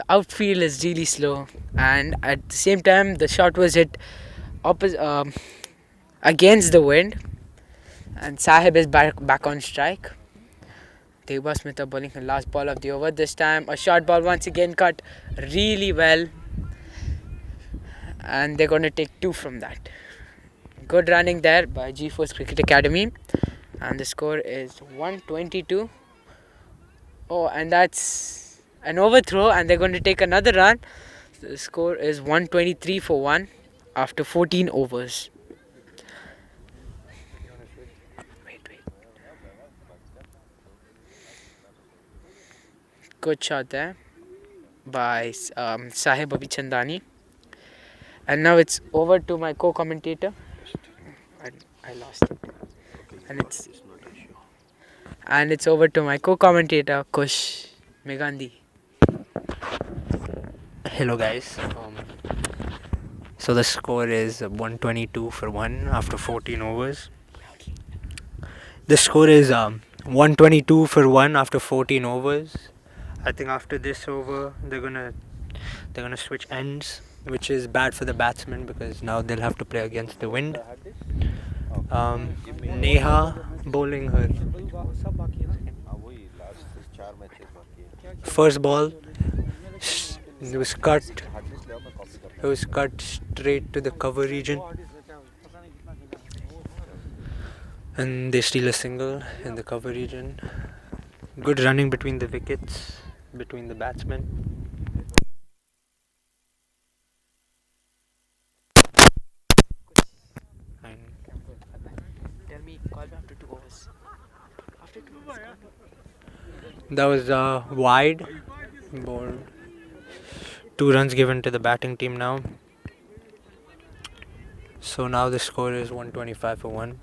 Speaker 4: outfield is really slow, and at the same time the shot was hit against the wind, and Sahib is back on strike. Devasmita bowling her last ball of the over. This time a short ball once again cut really well, and they're going to take 2 from that. Good running there by G-Force Cricket Academy, and the score is 122. Oh, and that's an overthrow, and they're going to take another run. The score is 123 for 1 after 14 overs. Wait. Good shot there by Sahib Abhichandani. And now it's over to my co-commentator. I lost it. And it's over to my co-commentator Kush Megandhi.
Speaker 7: Hello guys. So the score is 122 for 1 after 14 overs. The score is 122 for 1 after 14 overs. I think after this over they're gonna switch ends, which is bad for the batsmen because now they'll have to play against the wind. Neha bowling her First ball, it was cut. It was cut straight to the cover region, and they steal a single in the cover region. Good running between the wickets, between the batsmen. And
Speaker 2: Tell me, call me after 2 hours. After 2 hours, call me.
Speaker 7: that was wide ball. 2 runs given to the batting team now. So now the score is 125 for 1.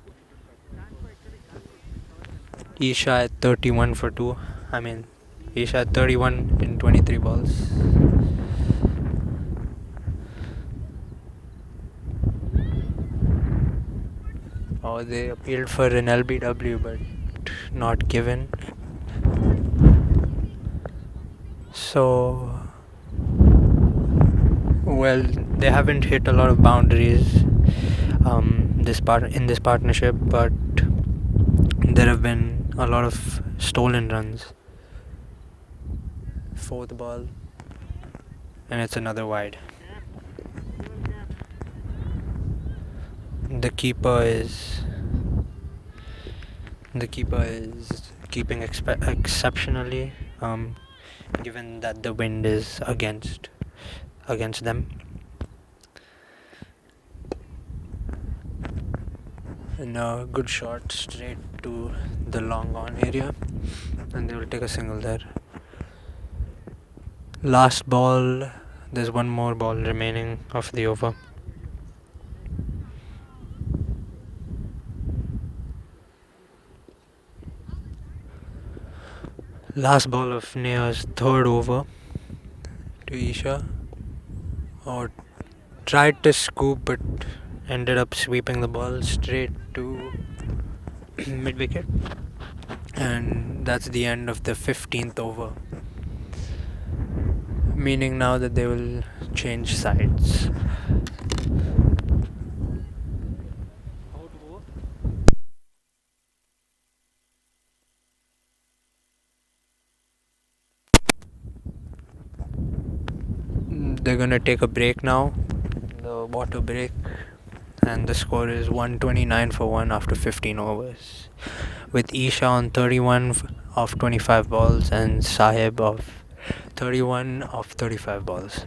Speaker 7: Isha at 31 for 2. I mean, Isha at 31 in 23 balls. Oh, they appealed for an LBW but not given. So, well, they haven't hit a lot of boundaries in this partnership, but there have been a lot of stolen runs. Fourth ball, and it's another wide. The keeper is keeping exceptionally, given that the wind is against them. And a good shot straight to the long on area, and they will take a single there. Last ball, there's one more ball remaining of the over. Last ball of Neha's third over to Isha, or tried to scoop but ended up sweeping the ball straight to mid wicket, and that's the end of the 15th over, meaning now that they will change sides. They're gonna take a break now, the water break, and the score is 129 for 1 after 15 overs, with Isha on 31 of 25 balls and Sahib of 31 of 35 balls.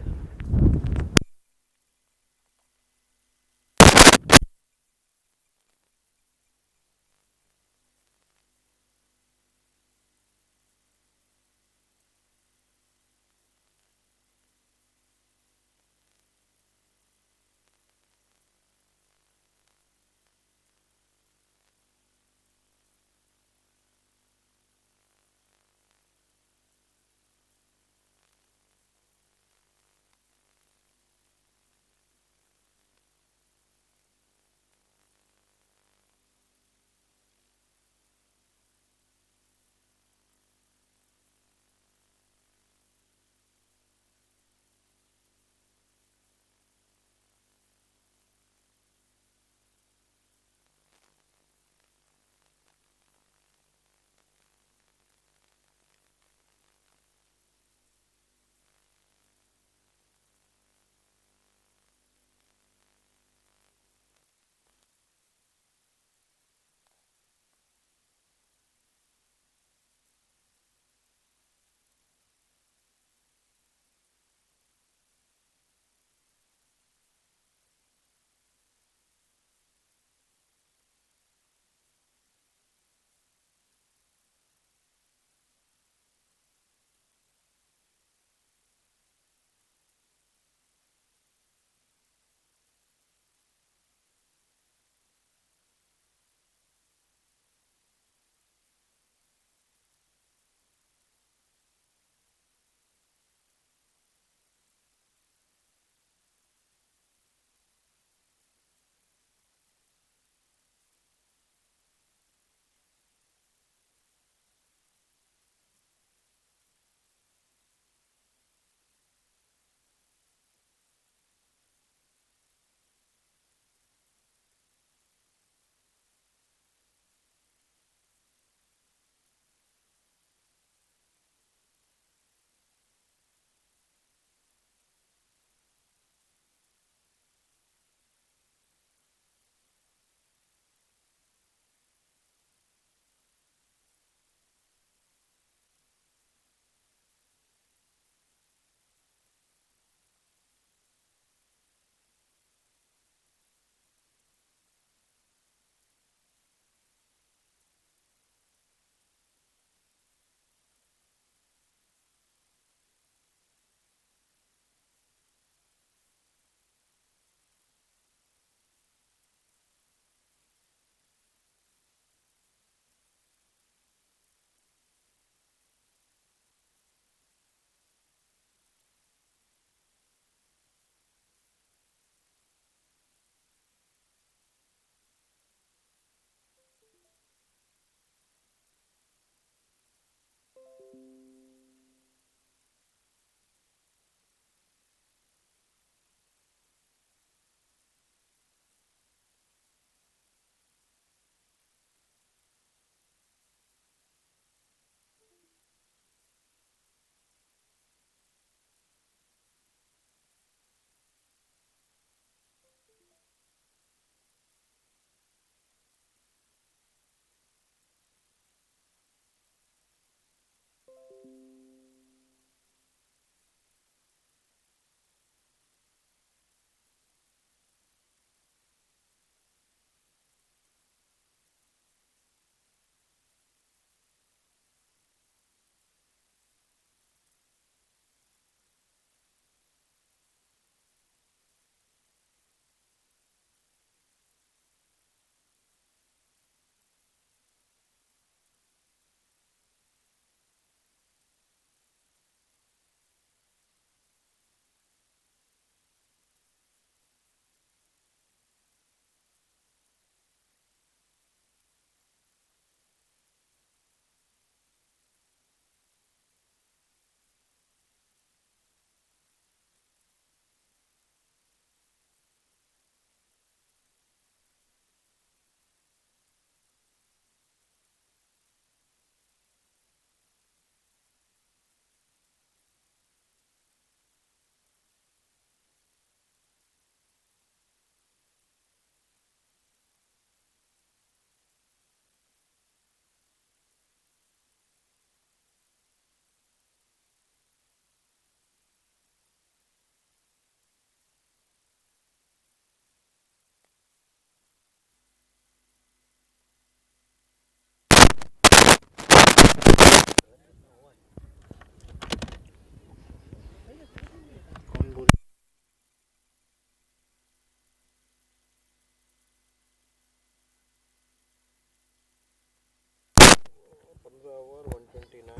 Speaker 3: over 129.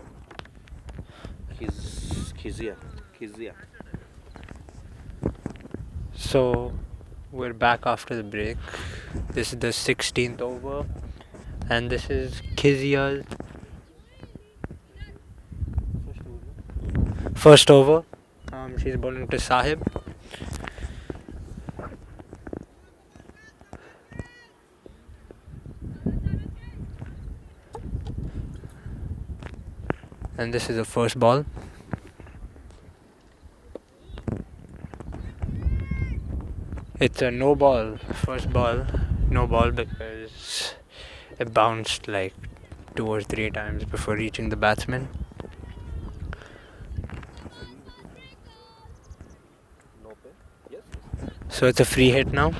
Speaker 3: Khizia.
Speaker 7: So we're back after the break. This is the 16th over, and this is Kizia's first over. She's bowling to Sahib. And this is the first ball. It's a no ball. First ball, no ball because it bounced like 2 or 3 times before reaching the batsman.
Speaker 3: No pay. Yes.
Speaker 7: So it's a free hit now.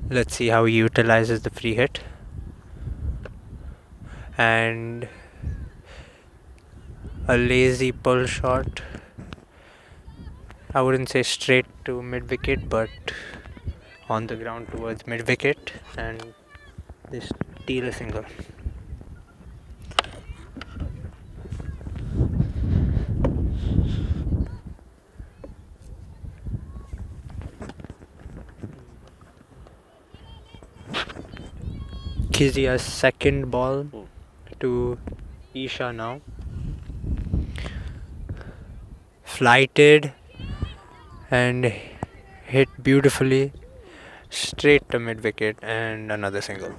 Speaker 7: Let's see how he utilizes the free hit. And a lazy pull shot. I wouldn't say straight to mid wicket, but on the ground towards mid wicket, and they steal a single. Kizia's second ball to Isha now. Flighted and hit beautifully straight to mid wicket, and another single.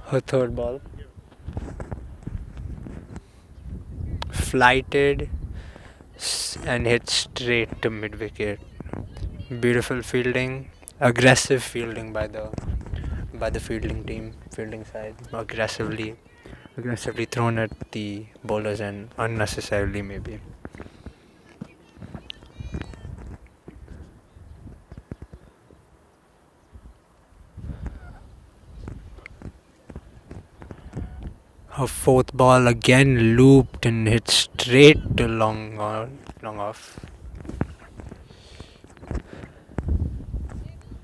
Speaker 7: Her third ball. Flighted and hit straight to mid wicket. Beautiful fielding, aggressive fielding by the fielding team, fielding side. Aggressively thrown at the bowlers and unnecessarily maybe. Her fourth ball again looped and hit straight to long off.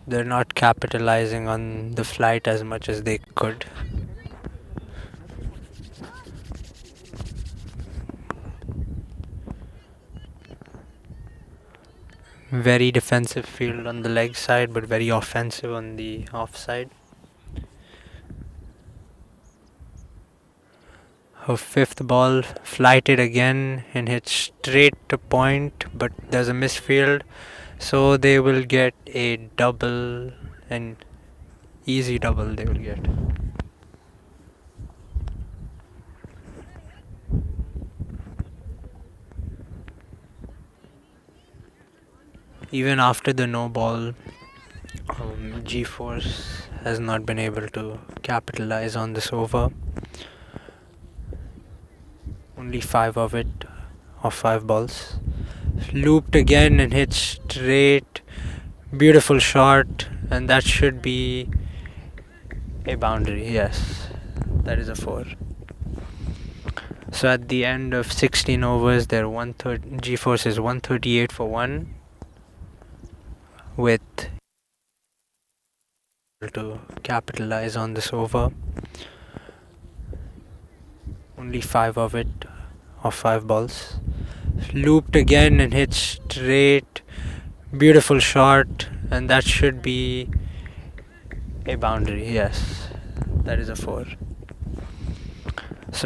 Speaker 7: They're not capitalizing on the flight as much as they could. Very defensive field on the leg side, but very offensive on the off side. Her fifth ball flighted again and hit straight to point, but there's a misfield, so they will get a double, an easy double they will get. Even after the no ball, G-Force has not been able to capitalize on this over. Only 5 of 5 balls. Looped again and hit straight. Beautiful shot, and that should be a boundary. Yes, that is a 4. So at the end of 16 overs, they're G-Force is 138 for 1 with to capitalize on this over. Only 5 of 5 balls. Looped again and hit straight. Beautiful shot, and that should be a boundary. Yes, that is a 4. So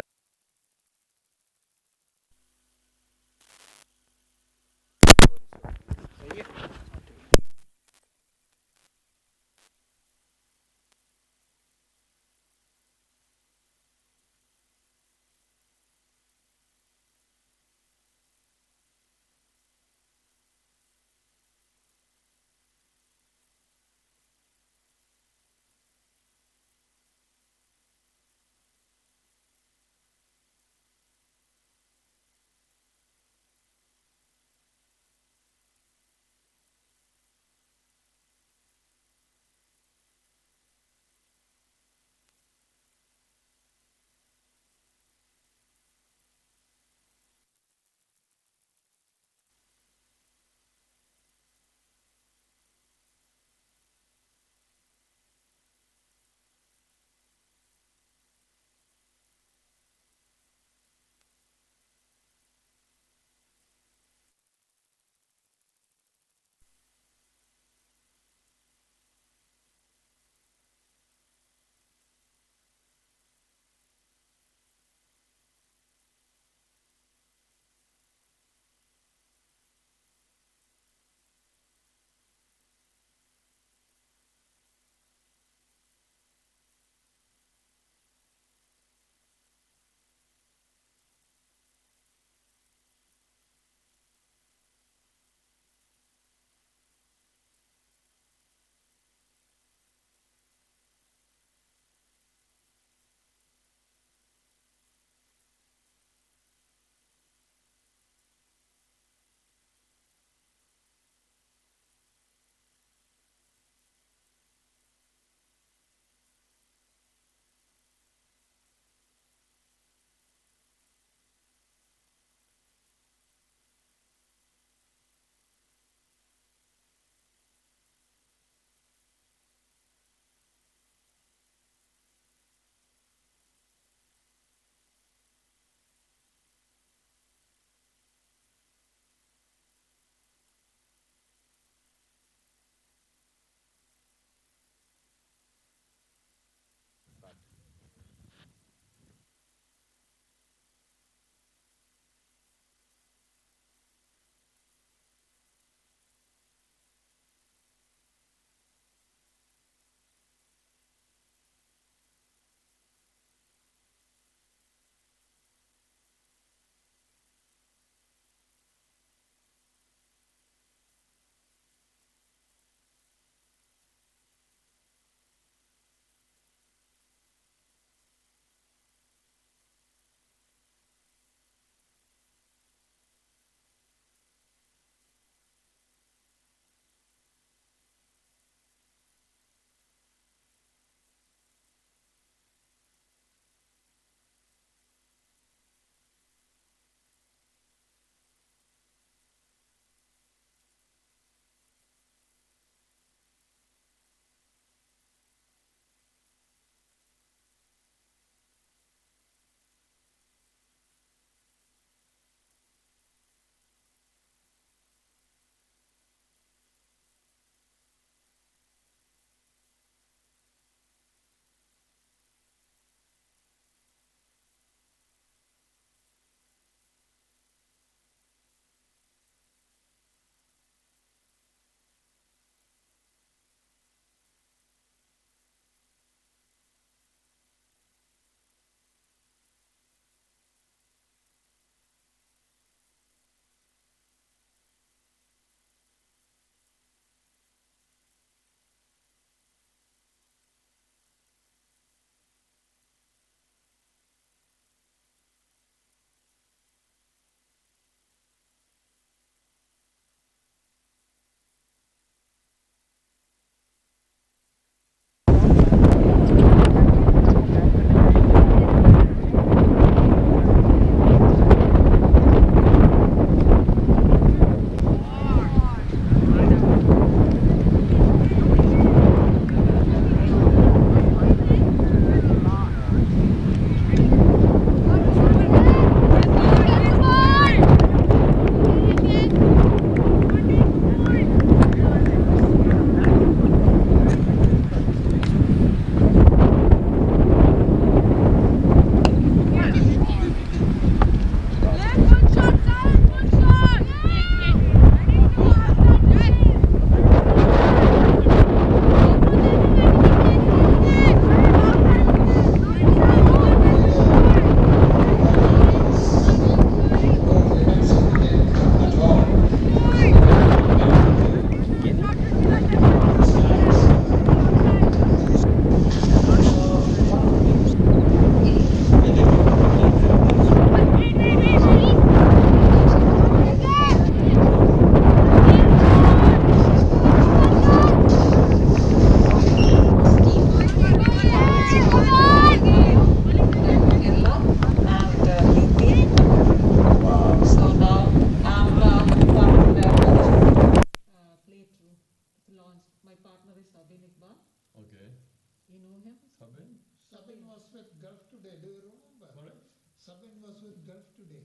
Speaker 8: today. Do you remember?
Speaker 9: Correct?
Speaker 8: Sabin was with Gulf today.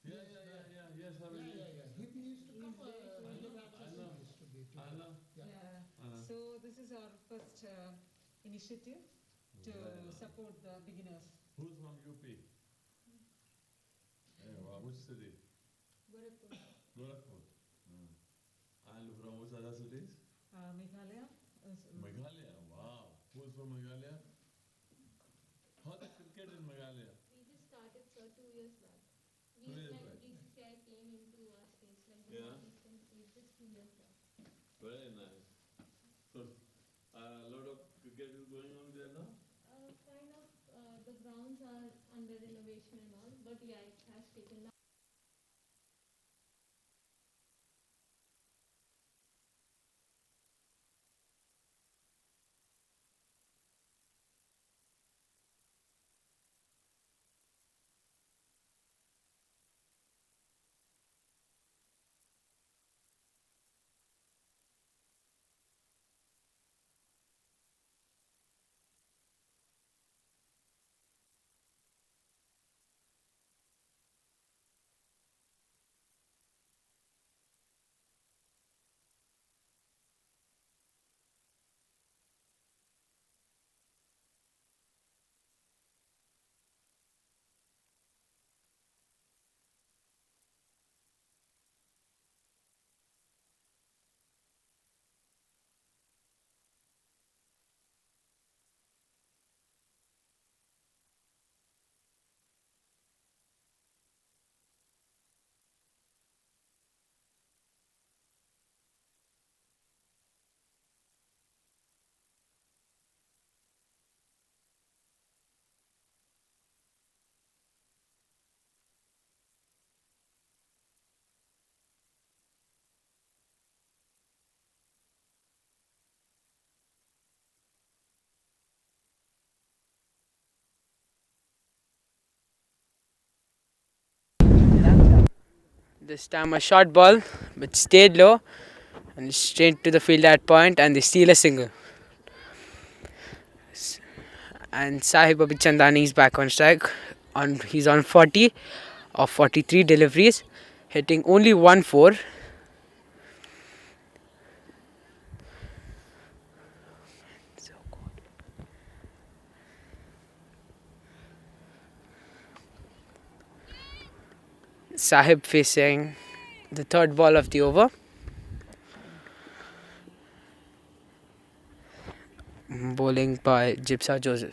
Speaker 9: Yes, I
Speaker 8: Yeah,
Speaker 9: mean,
Speaker 8: yeah, yeah. He used to come.
Speaker 9: I know, I know,
Speaker 8: Used to be
Speaker 9: I
Speaker 8: today.
Speaker 9: know.
Speaker 8: Yeah.
Speaker 6: So this is our first initiative to support the beginners.
Speaker 9: Who's from UP? Which city? Gorakhpur. And from which other cities?
Speaker 6: Meghalaya.
Speaker 9: Meghalaya. Wow. Who's from Meghalaya? How's the cricket in Meghalaya?
Speaker 10: We just started, sir, 2 years back.
Speaker 9: 2 years back.
Speaker 10: BCCI came into our states, like the
Speaker 9: Yeah.
Speaker 10: northeastern states, just 2 years back.
Speaker 9: Very nice. So, a lot of cricket is going on there now?
Speaker 10: Kind of, the grounds are under renovation and all, but yeah, it has taken.
Speaker 4: This time a short ball, but stayed low and straight to the field at point, and they steal a single. And Sahib Abhichandani is back on strike. He's on 40 of 43 deliveries, hitting only 1-4. Sahib facing the third ball of the over. Bowling by Jipsa Joseph.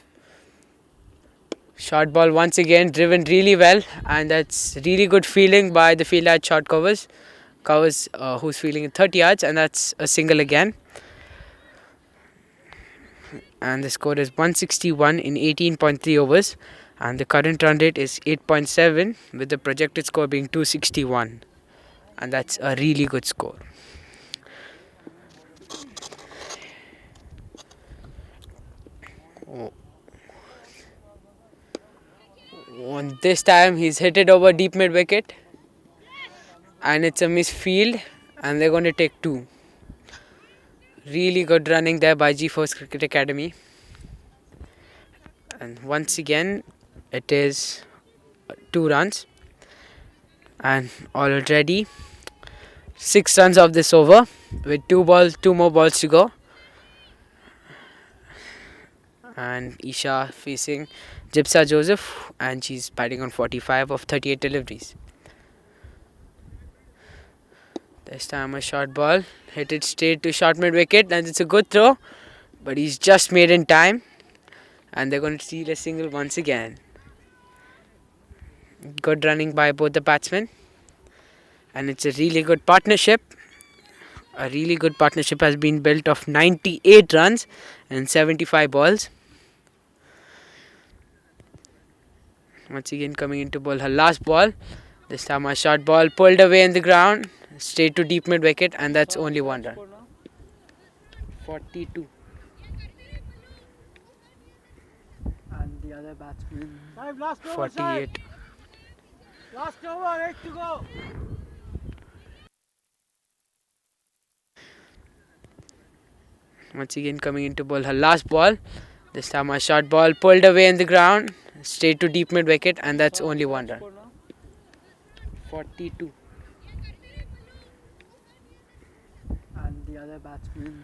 Speaker 4: Short ball once again driven really well, and that's really good fielding by the fielder at short covers. Who's fielding at 30 yards, and that's a single again. And the score is 161 in 18.3 overs, and the current run rate is 8.7, with the projected score being 261, and that's a really good score. This time he's hit it over deep mid wicket, and it's a misfield, and they're going to take 2. Really good running there by G4's Cricket Academy. And once again, it is 2 runs. And already 6 runs of this over, with 2 more balls to go. And Isha facing Jipsa Joseph, and she's batting on 45 of 38 deliveries. This time a short ball, hit it straight to short mid wicket, and it's a good throw, but he's just made in time, and they're going to steal a single once again. Good running by both the batsmen, and it's a really good partnership. A really good partnership has been built of 98 runs and 75 balls. Once again coming in to bowl her last ball. This time a short ball pulled away in the ground, straight to deep mid wicket, and that's only 1 run. 42.
Speaker 1: And the other batsman,
Speaker 4: 48.
Speaker 1: last over, 8 to go.
Speaker 4: Once again coming in to bowl her last ball. This time a short ball pulled away in the ground, straight to deep mid wicket, and that's only one run. 42.
Speaker 1: And the other batsman.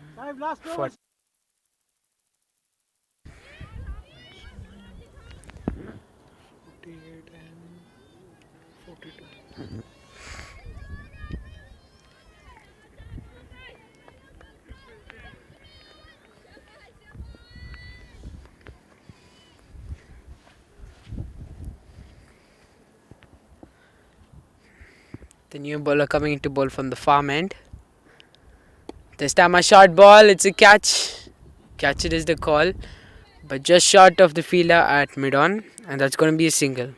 Speaker 4: The new bowler coming into bowl from the farm end. This time a short ball, it's a catch. Catch it is the call, but just short of the fielder at mid on, and that's going to be a single.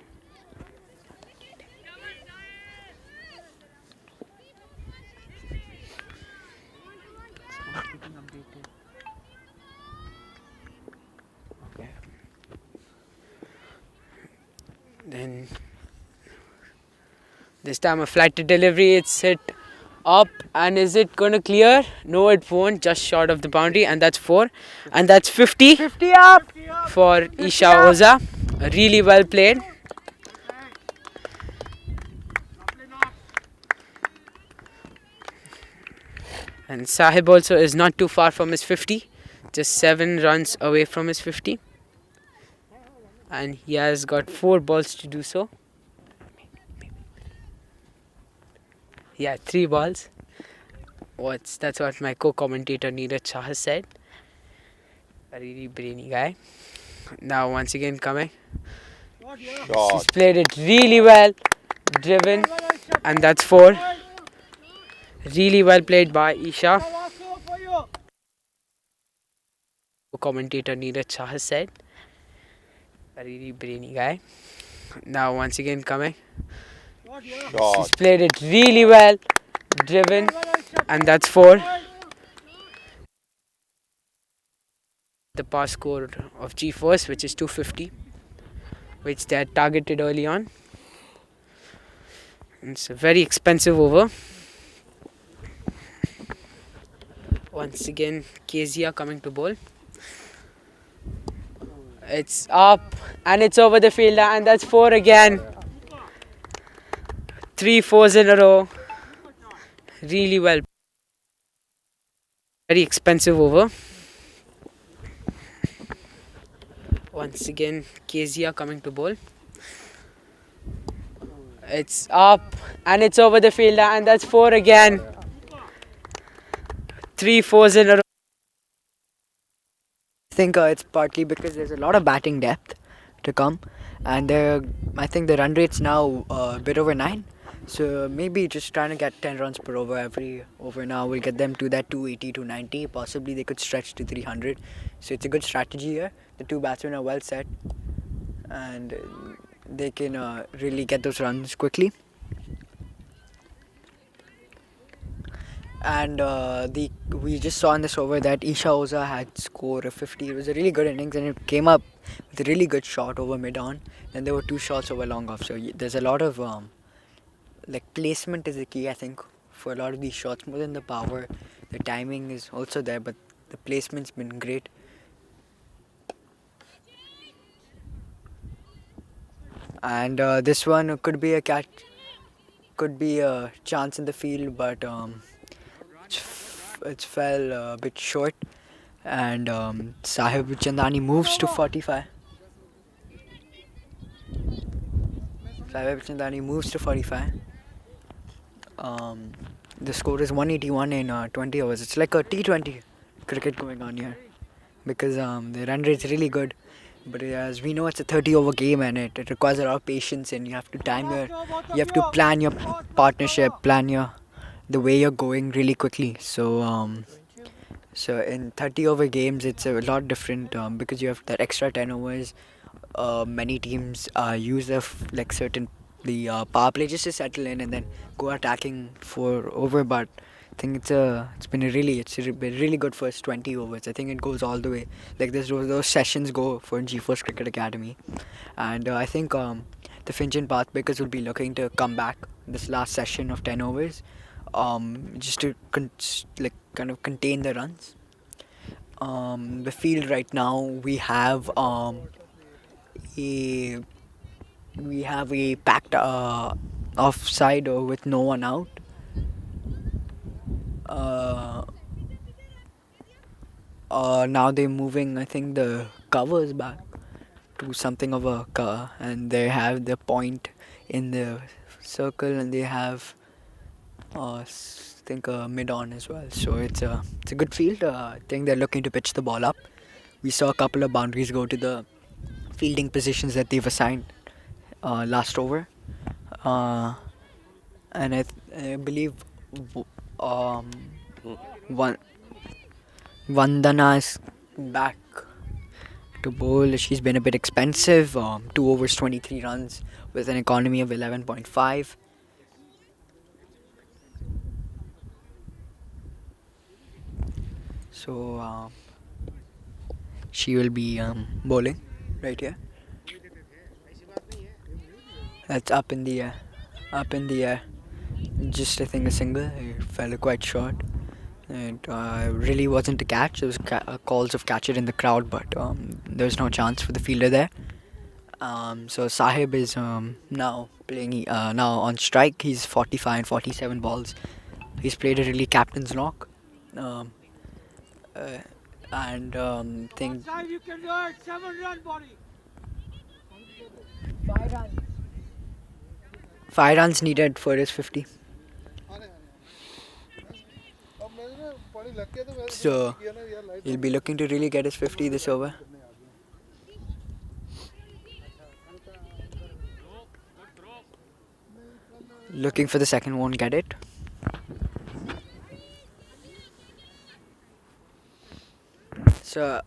Speaker 4: Then this time a flighted delivery, it's hit up, and is it going to clear? No, it won't, just short of the boundary, and that's 4, and that's 50.
Speaker 1: 50 up!
Speaker 4: For Isha Oza. Really well played. And Sahib also is not too far from his 50, just 7 runs away from his 50. And he has got 4 balls to do so. Yeah, 3 balls. That's what my co-commentator Neeraj Shah has said. A really brainy guy. Now once again coming. He's played it really well. Driven. And that's 4. Really well played by Isha. Co-commentator Neeraj Shah has said. A really brainy guy. Now once again coming. He's played it really well. Driven. And that's 4. The pass score of G-Force, which is 250, which they had targeted early on. It's a very expensive over. Once again, Kezia coming to bowl. It's up and it's over the fielder, and that's 4 again. 3 4s in a row. Really well. Very expensive over. Once again, Kezia coming to bowl. It's up and it's over the fielder, and that's 4 again. 3 4s in a row.
Speaker 1: I think it's partly because there's a lot of batting depth to come, and I think the run rate's now a bit over 9. So maybe just trying to get 10 runs per over every over now will get them to that 280 to 90. Possibly they could stretch to 300. So it's a good strategy here. The 2 batsmen are well set, and they can really get those runs quickly. And we just saw in this over that Isha Oza had scored a 50. It was a really good innings, and it came up with a really good shot over mid-on. Then there were 2 shots over long off. So there's a lot of placement is the key, I think, for a lot of these shots. More than the power, the timing is also there, but the placement's been great. And this one could be a catch, could be a chance in the field, but it fell a bit short. And Sahib Chandani moves to 45. Sahib Chandani moves to 45. The score is 181 in 20 overs. It's like a T20 cricket going on here, because the run rate's really good. But as we know, it's a 30-over game, and it requires a lot of patience, and you have to you have to plan your partnership, the way you're going really quickly. So so in 30-over games, it's a lot different because you have that extra 10 overs. Many teams use the power play just to settle in and then go attacking for over. But I think it's been a really good first 20 overs. I think it goes all the way. Like those sessions go for G-Force Cricket Academy, and I think the Fingent Pathbreakers will be looking to come back this last session of 10 overs, just to kind of contain the runs. The field right now a we have a packed offside with no one out. Uh, Now they're moving. I think the covers back to something of a cover, and they have the point in the circle, and they have think a mid on as well. So it's a good field. I think they're looking to pitch the ball up. We saw a couple of boundaries go to the fielding positions that they've assigned last over, uh, and I believe w- um, one Vandana is back to bowl. She's been a bit expensive. 2 overs, 23 runs with an economy of 11.5. So she will be bowling right here. That's up in the air. Up in the air. Just I think a single. It fell quite short. It really wasn't a catch. There was calls of catch it in the crowd, but there was no chance for the fielder there. So Sahib is now playing now on strike. He's 45 and 47 balls. He's played a really captain's knock. Um, uh, and think 5 runs needed for his 50. So he'll be looking to really get his 50 this over. Looking for the second, won't get it. So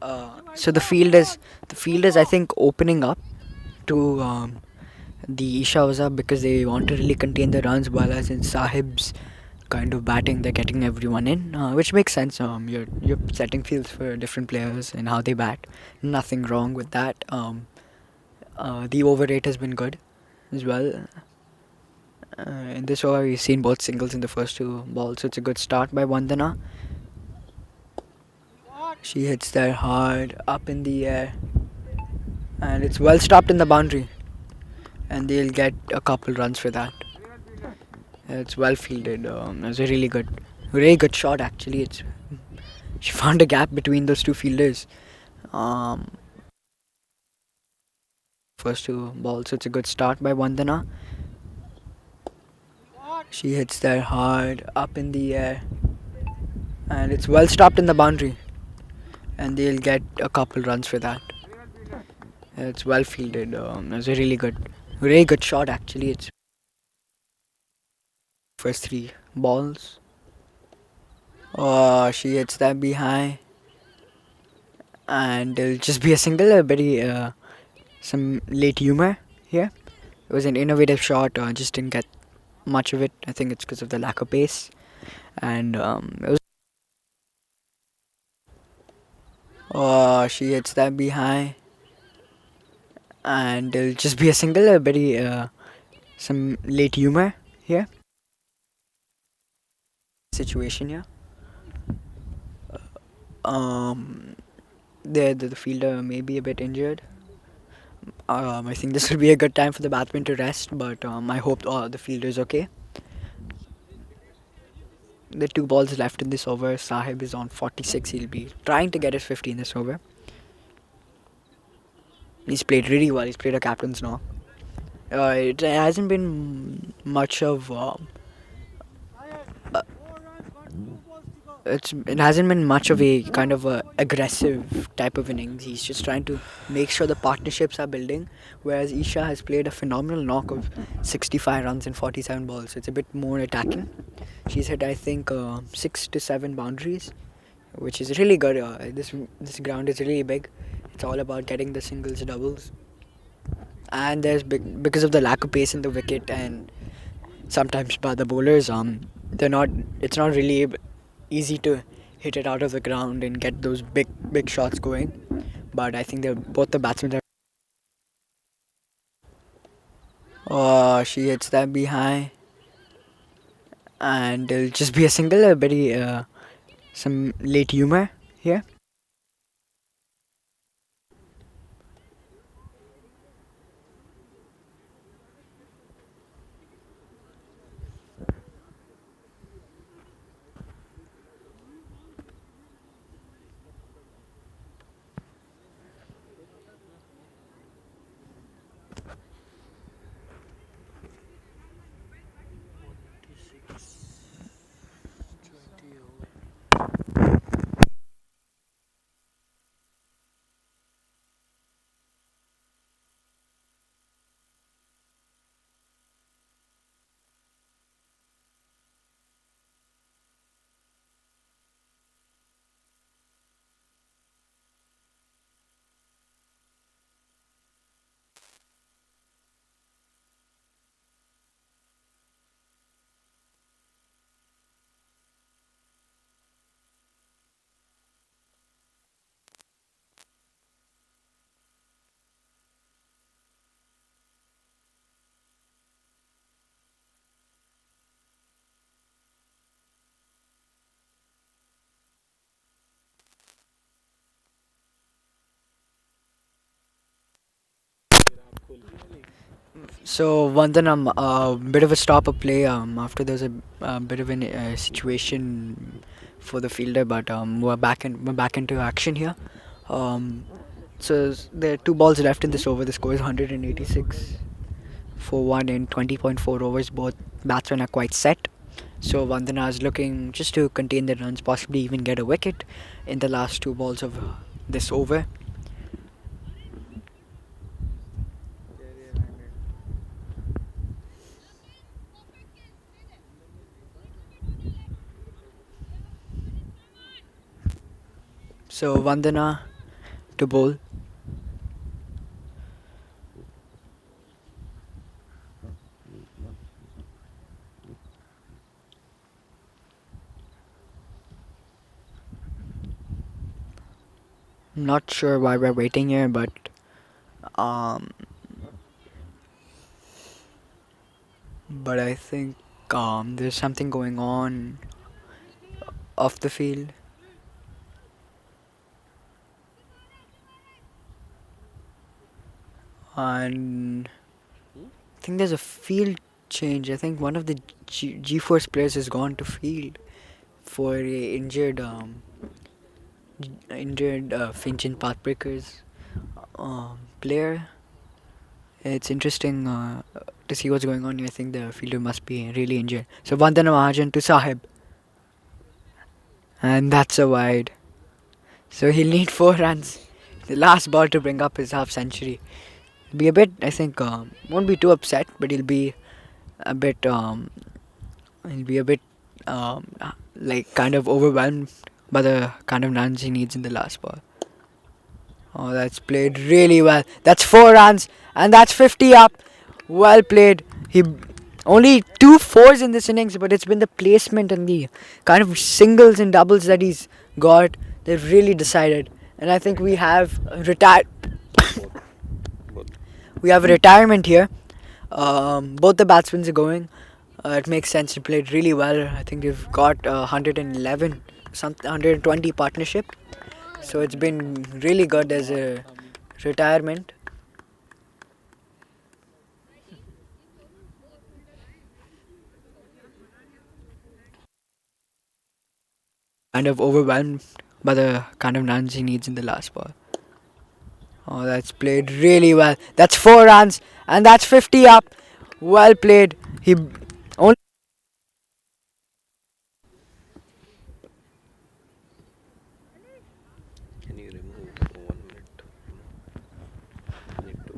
Speaker 1: the field is I think opening up to the Isha was up because they want to really contain the runs, while as in Sahib's kind of batting, they're getting everyone in, which makes sense. You're setting fields for different players and how they bat. Nothing wrong with that. The over rate has been good as well. In this over, we've seen both singles in the first two balls, so it's a good start by Vandana. She hits that hard up in the air, and it's well stopped in the boundary, and they'll get a couple runs for that. It's well fielded. It's a really good shot actually. She found a gap between those two fielders. Um, First two balls, so it's a good start by Vandana. She hits that hard up in the air, and it's well stopped in the boundary, and they'll get a couple runs for that. It's well fielded. It's a really good shot actually. It's first three balls. She hits that behind, and it'll just be a single. Very some late humor here. It was an innovative shot. Just didn't get much of it. I think it's because of the lack of pace, and it was. She hits that behind, and it'll just be a single. Very some late humor here. Situation here. Um, the fielder may be a bit injured. I think this will be a good time for the batsman to rest, but I hope the fielder is okay. The two balls left in this over. Sahib is on 46. He'll be trying to get his 50 in this over. He's played really well. He's played a captain's knock. It hasn't been much of it hasn't been much of a kind of a aggressive type of innings. He's just trying to make sure the partnerships are building. Whereas Isha has played a phenomenal knock of 65 runs in 47 balls. So it's a bit more attacking. She's hit I think 6 to 7 boundaries, which is really good. This ground is really big. It's all about getting the singles, doubles, and because of the lack of pace in the wicket and sometimes by the bowlers, they're not. It's not really easy to hit it out of the ground and get those big shots going. But I think both the batsmen are. She hits that behind, and it'll just be a single. Very some late humor here. So Vandanam, a bit of a stopper play. After there's a bit of a situation for the fielder, but we're back into action here. Um, there are two balls left in this over. The score is 186 for 1 in 20.4 overs. Both batsmen are quite set. So Vandana is looking just to contain the runs, possibly even get a wicket in the last two balls of this over. So Vandana to bowl. Not sure why we're waiting here, but um, I think there's something going on off the field, and I think there's a field change. I think one of the G-Force players has gone to field for a injured Fingent Pathbreakers player. It's interesting to see what's going on here. I think the fielder must be really injured. So Vandana Mahajan to Sahib, and that's a wide. So he'll need 4 runs. The last ball to bring up his half century. Be a bit, I think, won't be too upset, but a bit, he'll be a bit, like kind of overwhelmed by the kind of runs he needs in the last ball. Oh, that's played really well. That's 4 runs, and that's 50 up. Well played. He only 2 4s in this innings, but it's been the placement and the kind of singles and doubles that he's got. They've really decided, and I think we have retired. We have a retirement here. Both the batsmen are going. It makes sense. They played really well. I think they've got 111, 120 partnership. So it's been really good as a retirement. Kind of overwhelmed by the kind of runs he needs in the last ball. Oh, that's played really well. That's 4 runs, and that's 50 up. Well played. He only.
Speaker 3: Can you remove for 1 minute? Need to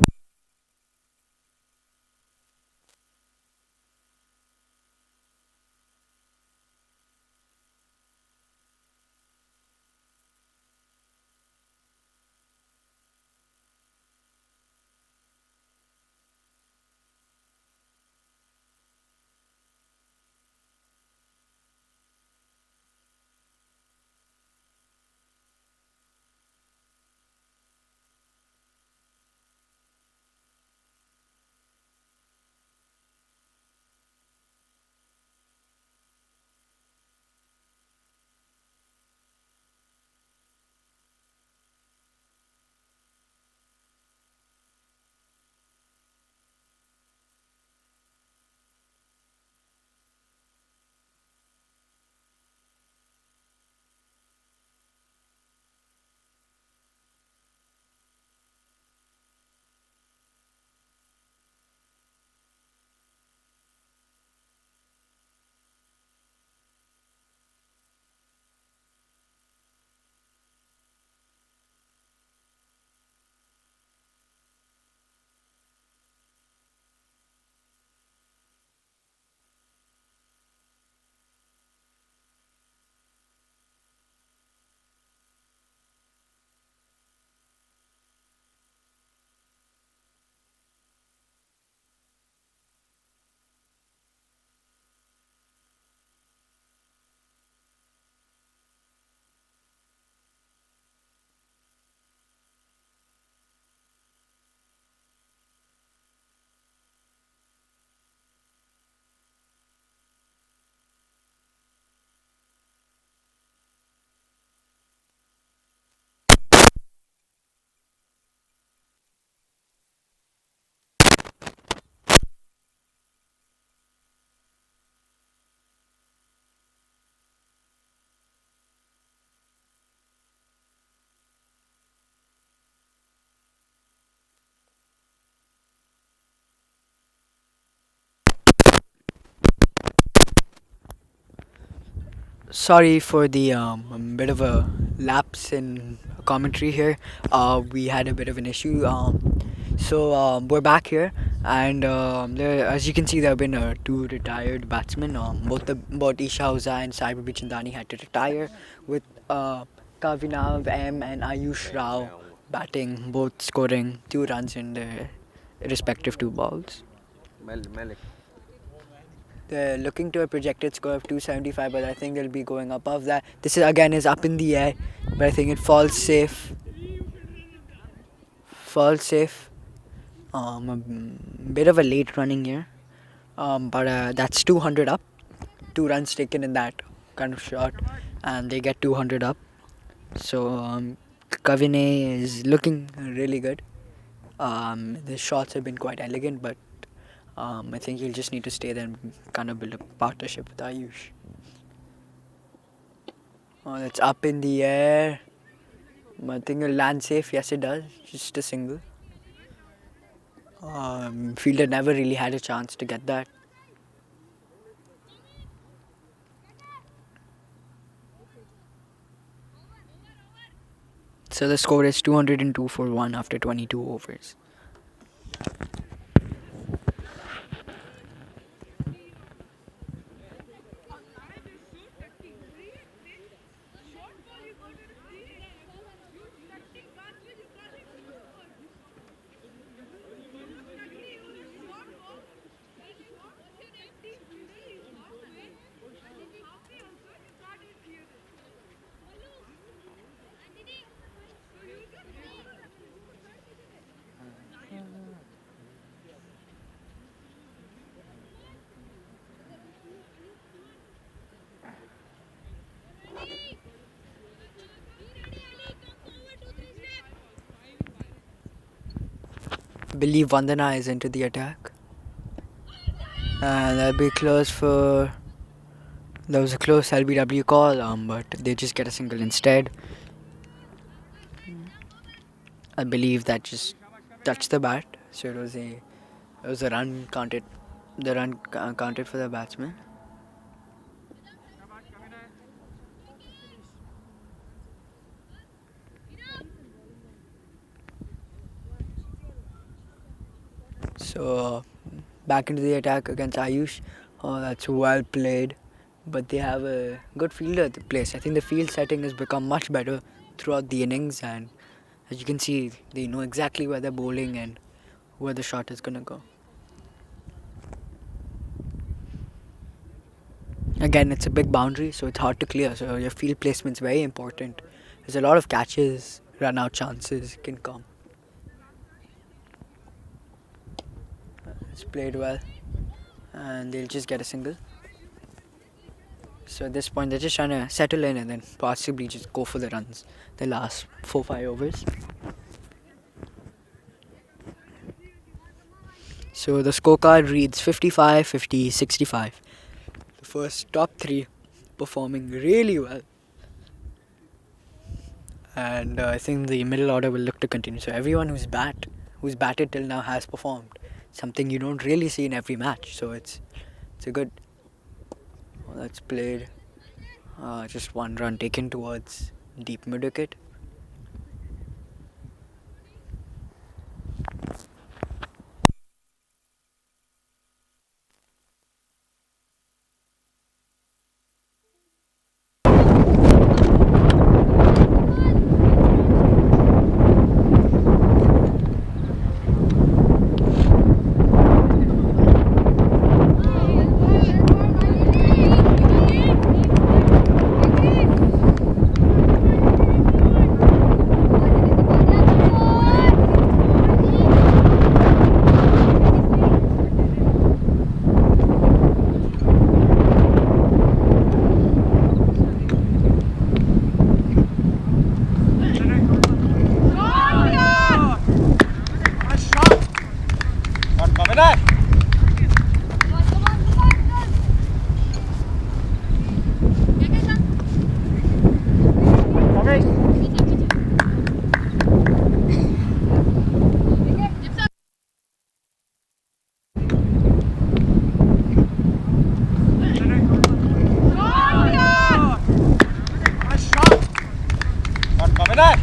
Speaker 1: Sorry for the bit of a lapse in commentary here. We had a bit of an issue. So we're back here, and as you can see, there have been two retired batsmen. Both Isha Hausa and Saib Bichandani had to retire, with Kavinav M and Ayush Rao batting, both scoring 2 runs in their respective 2 balls.
Speaker 3: Malik.
Speaker 1: They're looking to a projected score of 275, but I think they'll be going above that. This is again is up in the air, but I think it falls safe. Falls safe. A bit of a late running here, but that's 200 up. 2 runs taken in that kind of shot, and they get 200 up. So Kavine is looking really good. The shots have been quite elegant, but I think he'll just need to stay there and kind of build a partnership with Ayush. Oh, that's up in the air. I think it'll land safe. Yes, it does. Just a single. Fielder never really had a chance to get that. So the score is 202 for 1 after 22 overs. Believe Vandana is into the attack. And that'll be close for. That was a close LBW call, but they just get a single instead. I believe that just touched the bat, so it was a run counted. The run counted for the batsman. So back into the attack against Ayush. Oh, that's well played. But they have a good fielder at the place. I think the field setting has become much better throughout the innings, and as you can see, they know exactly where they're bowling and where the shot is gonna go. Again, it's a big boundary, so it's hard to clear. So your field placement's very important. There's a lot of catches, run out chances can come. It's played well, and they'll just get a single. So at this point, they're just trying to settle in and then possibly just go for the runs the last 4-5 overs. So the scorecard reads 55, 50, 65. The first top 3 performing really well. And I think the middle order will look to continue. So everyone who's batted till now has performed. Something you don't really see in every match. So it's a good. Well, that's played. Just 1 run taken towards deep mid wicket. Oh,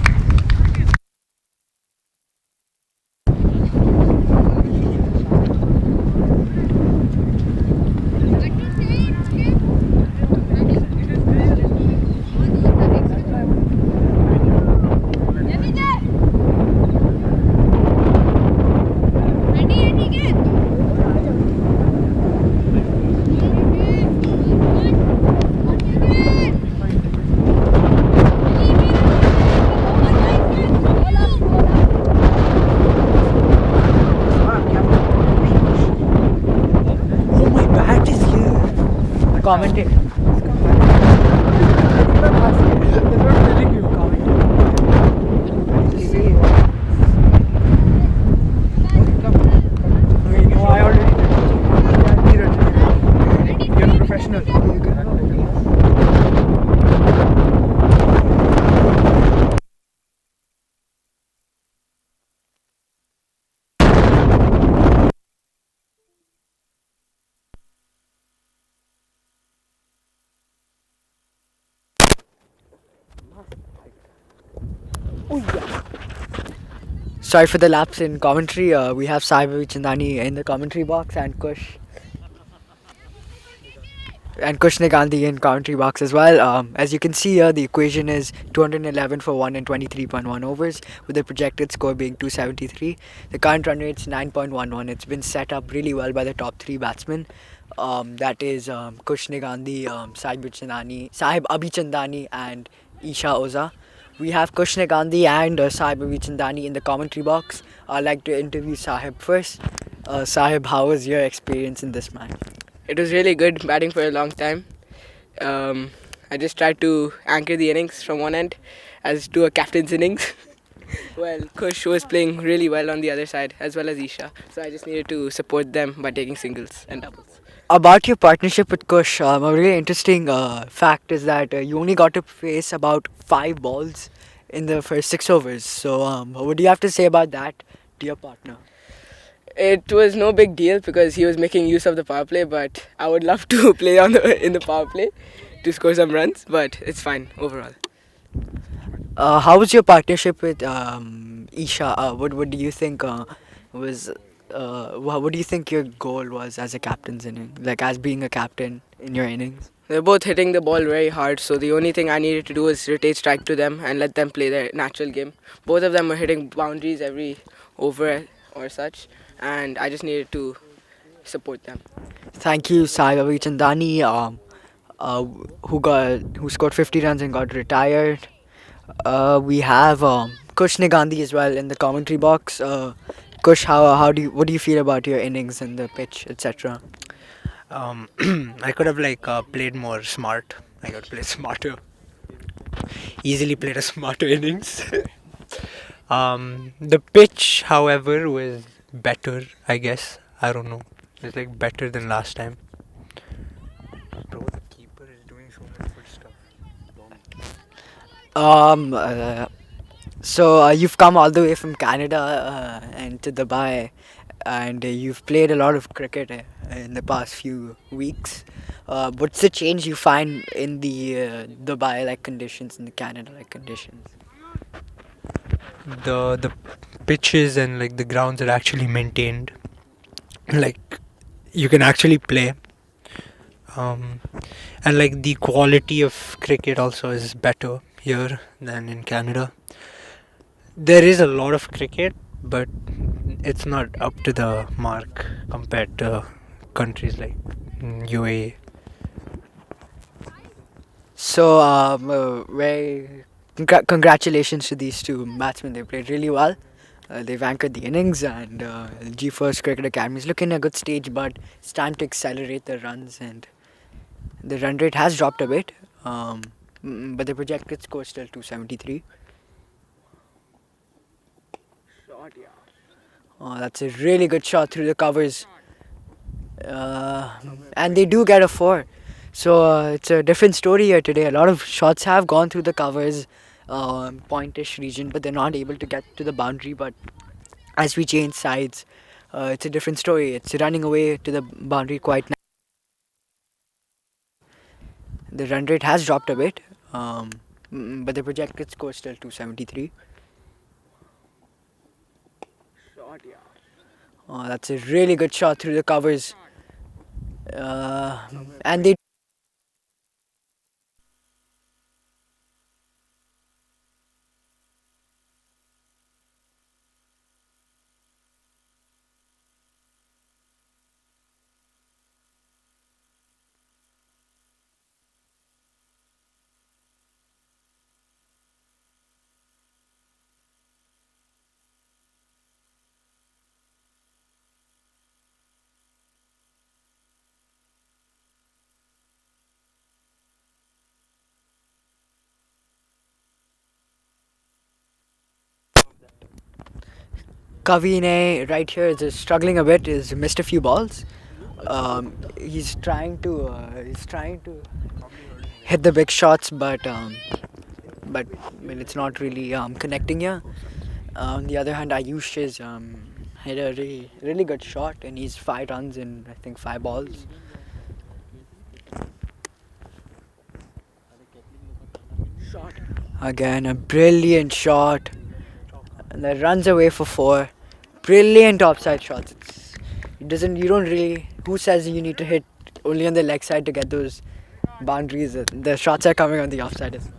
Speaker 1: my bat is here. Commentate. Sorry for the lapse in commentary. We have Saiba Chandani in the commentary box and Kush Nigandhi in commentary box as well. As you can see here, the equation is 211 for 1 and 23.1 overs, with the projected score being 273. The current run rate is 9.11. It's been set up really well by the top three batsmen. That is Kush Nigandhi, Sahib Abhichandani, and Isha Oza. We have Kush Nigandhi and Sahib Abhichandani in the commentary box. I'd like to interview Sahib first. Sahib, how was your experience in this match?
Speaker 2: It was really good batting for a long time. I just tried to anchor the innings from one end as to a captain's innings. Well, Kush was playing really well on the other side as well as Isha. So I just needed to support them by taking singles and doubles.
Speaker 1: About your partnership with Kush, a really interesting fact is that you only got to face about 5 balls in the first 6 overs. So, what do you have to say about that to your partner?
Speaker 2: It was no big deal because he was making use of the power play, but I would love to play in the power play to score some runs, but it's fine overall.
Speaker 1: How was your partnership with Isha? What do you think was what do you think your goal was as a captain's inning, like as being a captain in your innings?
Speaker 2: They're both hitting the ball very hard, so the only thing I needed to do was rotate strike to them and let them play their natural game. Both of them were hitting boundaries every over or such, and I just needed to support them.
Speaker 1: Thank you, Sai Chandani, who scored 50 runs and got retired. We have Kush Nigandhi as well in the commentary box. Kush, what do you feel about your innings and the pitch, etc.?
Speaker 7: I could have played more smart. I could play smarter. Easily played a smarter innings. The pitch, however, was better. I guess I don't know. It's better than last time. Bro, the keeper is doing so much good stuff.
Speaker 1: So you've come all the way from Canada and to Dubai, and you've played a lot of cricket in the past few weeks. What's the change you find in the Dubai-like conditions and the Canada-like conditions?
Speaker 7: The pitches and the grounds are actually maintained. You can actually play. And the quality of cricket also is better here than in Canada. There is a lot of cricket, but it's not up to the mark compared to countries like UAE.
Speaker 1: So, congratulations to these two batsmen. They played really well. They've anchored the innings, and G-First Cricket Academy is looking at a good stage, but it's time to accelerate the runs, and the run rate has dropped a bit, but the projected score is still 273. Oh, that's a really good shot through the covers. And they do get a 4. So it's a different story here today. A lot of shots have gone through the covers, pointish region, but they're not able to get to the boundary. But as we change sides, it's a different story. It's running away to the boundary quite now. The run rate has dropped a bit, But the projected score is still 273.
Speaker 2: Shot, yeah.
Speaker 1: Oh, that's a really good shot through the covers. And they Kavine right here is just struggling a bit. He's missed a few balls. He's trying to hit the big shots, but well, it's not really connecting here. On the other hand, Ayush is hit a really good shot, and he's 5 runs in I think 5 balls.
Speaker 2: Shot.
Speaker 1: Again, a brilliant shot, and that runs away for 4. Brilliant offside shots. It doesn't. You don't really. Who says you need to hit only on the leg side to get those boundaries? The shots are coming on the offside as well.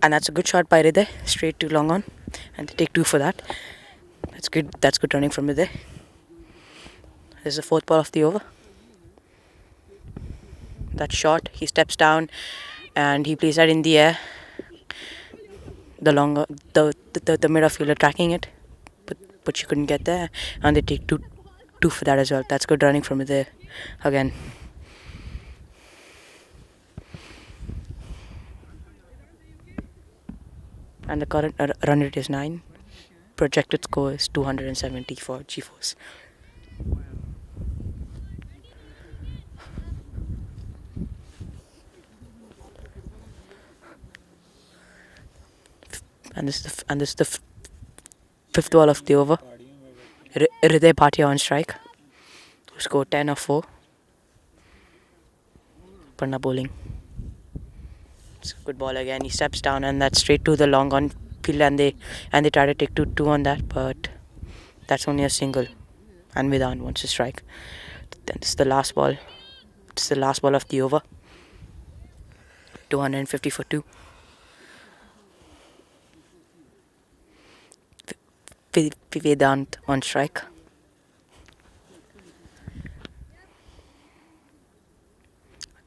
Speaker 5: That's a good shot by Hriday, straight to long on, and they take 2 for that. That's good. That's good running from Hriday. This is the 4th ball of the over. That shot, he steps down, and he plays that in the air. The longer, the midfielder tracking it, but she couldn't get there, and they take two for that as well. That's good running from Hriday again. And the current run rate is 9. Projected score is 270 for G-Force. And this is the 5th ball of the over. Hriday Bhatia on strike. Score 10 or 4. Parna bowling. It's a good ball again. He steps down and that's straight to the long on field, and they try to take 2 on that, but that's only a single. And Vedant wants to strike. Then it's the last ball. It's the last ball of the over. 250 for 2. Vedant on strike.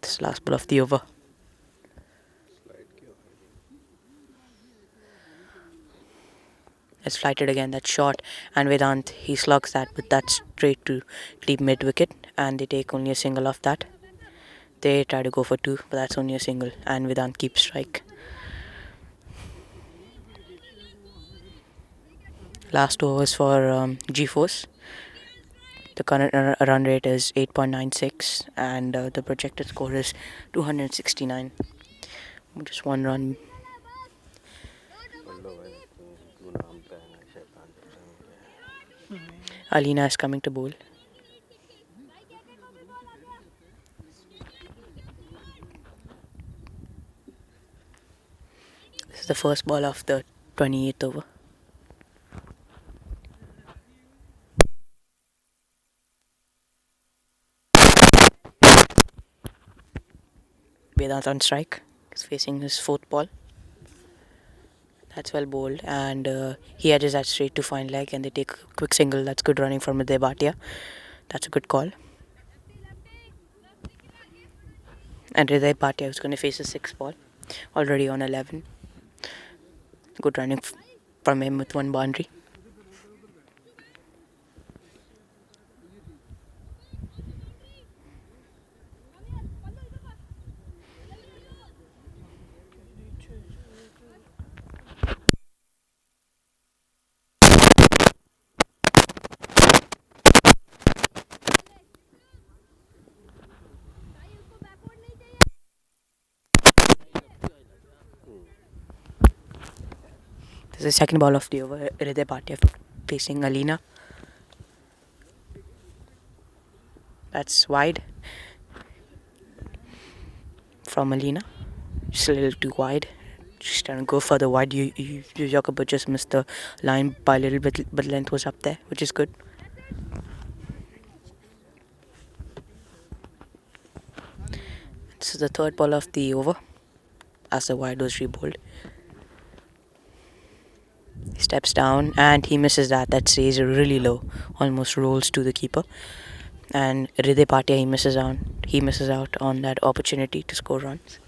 Speaker 5: This last ball of the over. It's flighted again, that shot, and Vedant, he slugs that, but that's straight to deep mid wicket, and they take only a single off that. They try to go for 2, but that's only a single, and Vedant keeps strike. Last overs for G-Force. The current run rate is 8.96, and the projected score is 269. Just 1 run. Alina is coming to bowl. This is the first ball of the 28th over. Vedant on strike. He's facing his 4th ball. That's well bowled, and he edges that straight to fine leg, and they take a quick single. That's good running from Hriday Bhatia. That's a good call. And Hriday Bhatia is going to face the 6th ball, already on 11. Good running from him with 1 boundary. This is the second ball of the over. Hriday Bhatia facing Alina. That's wide from Alina. Just a little too wide. Just trying to go further wide. Jacob just missed the line by a little bit, but length was up there, which is good. This is the 3rd ball of the over as the wide was rebowled. He steps down and he misses that. That stays really low, almost rolls to the keeper. And Hriday Bhatia, he misses out on that opportunity to score runs.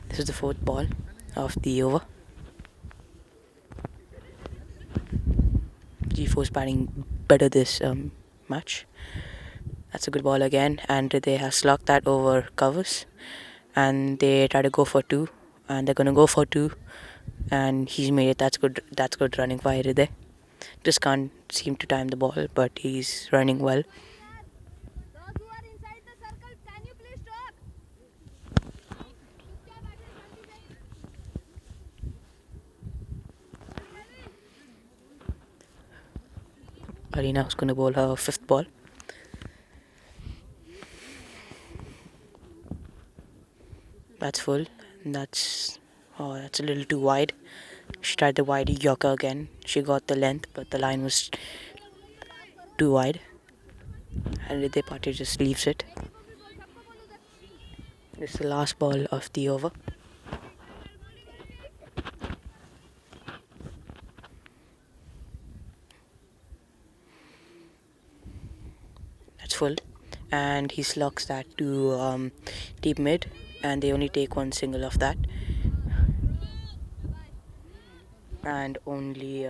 Speaker 5: This is the 4th ball of the over. G-Force batting better this match. That's a good ball again, and Hriday has slugged that over covers, and they try to go for 2, and they're gonna go for 2, and he's made it. That's good. That's good running by Hriday. Just can't seem to time the ball, but he's running well. Alina was going to bowl her 5th ball. That's full. And that's a little too wide. She tried the wide Yorker again. She got the length, but the line was too wide. And Hriday Bhatia just leaves it. This is the last ball of the over. That's full. And he slugs that to deep mid, and they only take one single of that. And only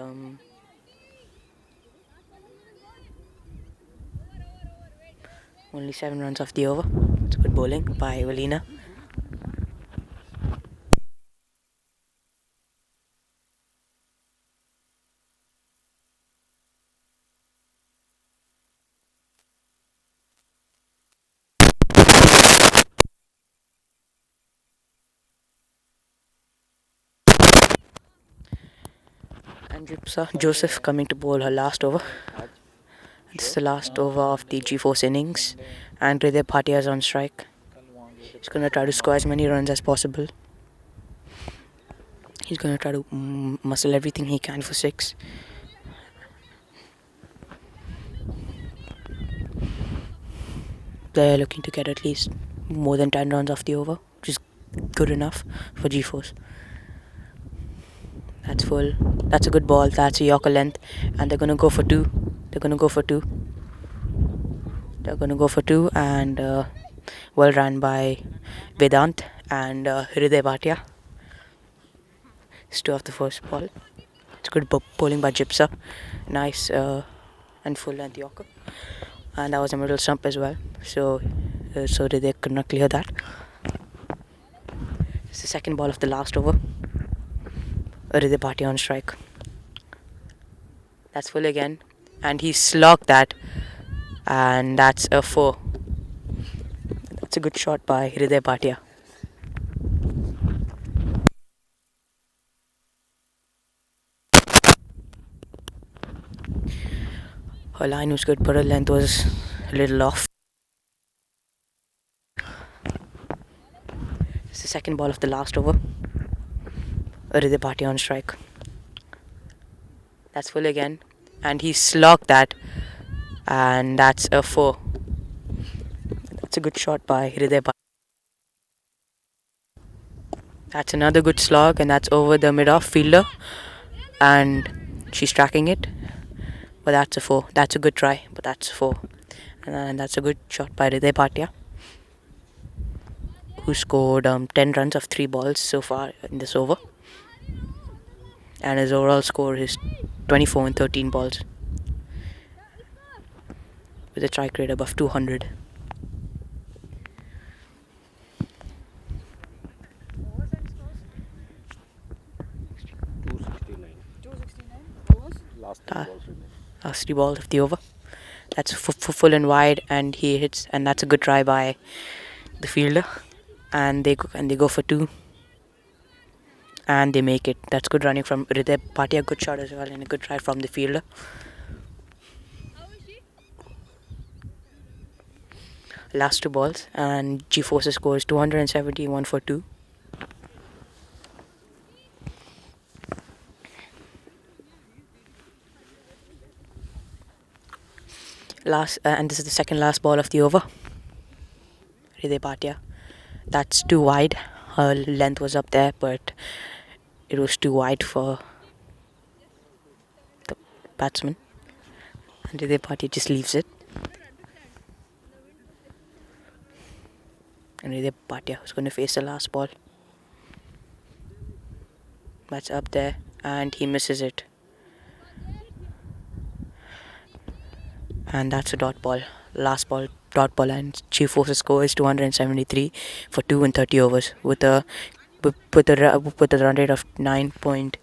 Speaker 5: 7 runs off the over. It's good bowling by Evelina. And Joseph coming to bowl her last over. This is the last over of the G-Force innings, and Hriday Bhatia is on strike. He's going to try to score as many runs as possible. He's going to try to muscle everything he can for 6. They're looking to get at least more than 10 runs off the over, which is good enough for G-Force. That's full. That's a good ball. That's a Yorker length, and they're going to go for 2. They're going to go for 2, and well run by Vedant and Hriday Bhatia. It's 2 off the first ball. It's good bowling by Gypsa. Nice and full length Yorker, and that was a middle stump as well. So Hriday could not clear that. It's the second ball of the last over. Hriday Bhatia on strike. That's full again, and he slogged that, and that's a 4. That's a good shot by Hriday Bhatia. Her line was good, but her length was a little off. It's the second ball of the last over. Hriday Bhatia on strike. That's full again, and he slogged that, and that's a 4. That's a good shot by Hriday Bhatia. That's another good slog, and that's over the mid-off fielder, and she's tracking it, but that's a 4. That's a good try, but that's a 4. And that's a good shot by Hriday Bhatia, who scored 10 runs of 3 balls so far in this over. And his overall score is 24 in 13 balls, with a strike rate above 200. Last 3 balls of the over. That's full and wide, and he hits, and that's a good try by the fielder. And they go for 2. And they make it. That's good running from Hriday Bhatia. Good shot as well, and a good try from the fielder. Last 2 balls, and G-Force's score is 271 for 2. And this is the second last ball of the over. Hriday Bhatia. That's too wide. Her length was up there, but it was too wide for the batsman. And Hriday Bhatia just leaves it. And Hriday Bhatia is going to face the last ball. That's up there, and he misses it. And that's a dot ball. Last ball, dot ball, and G-Force's score is 273 for 2 in 30 overs with a run rate of 9.10.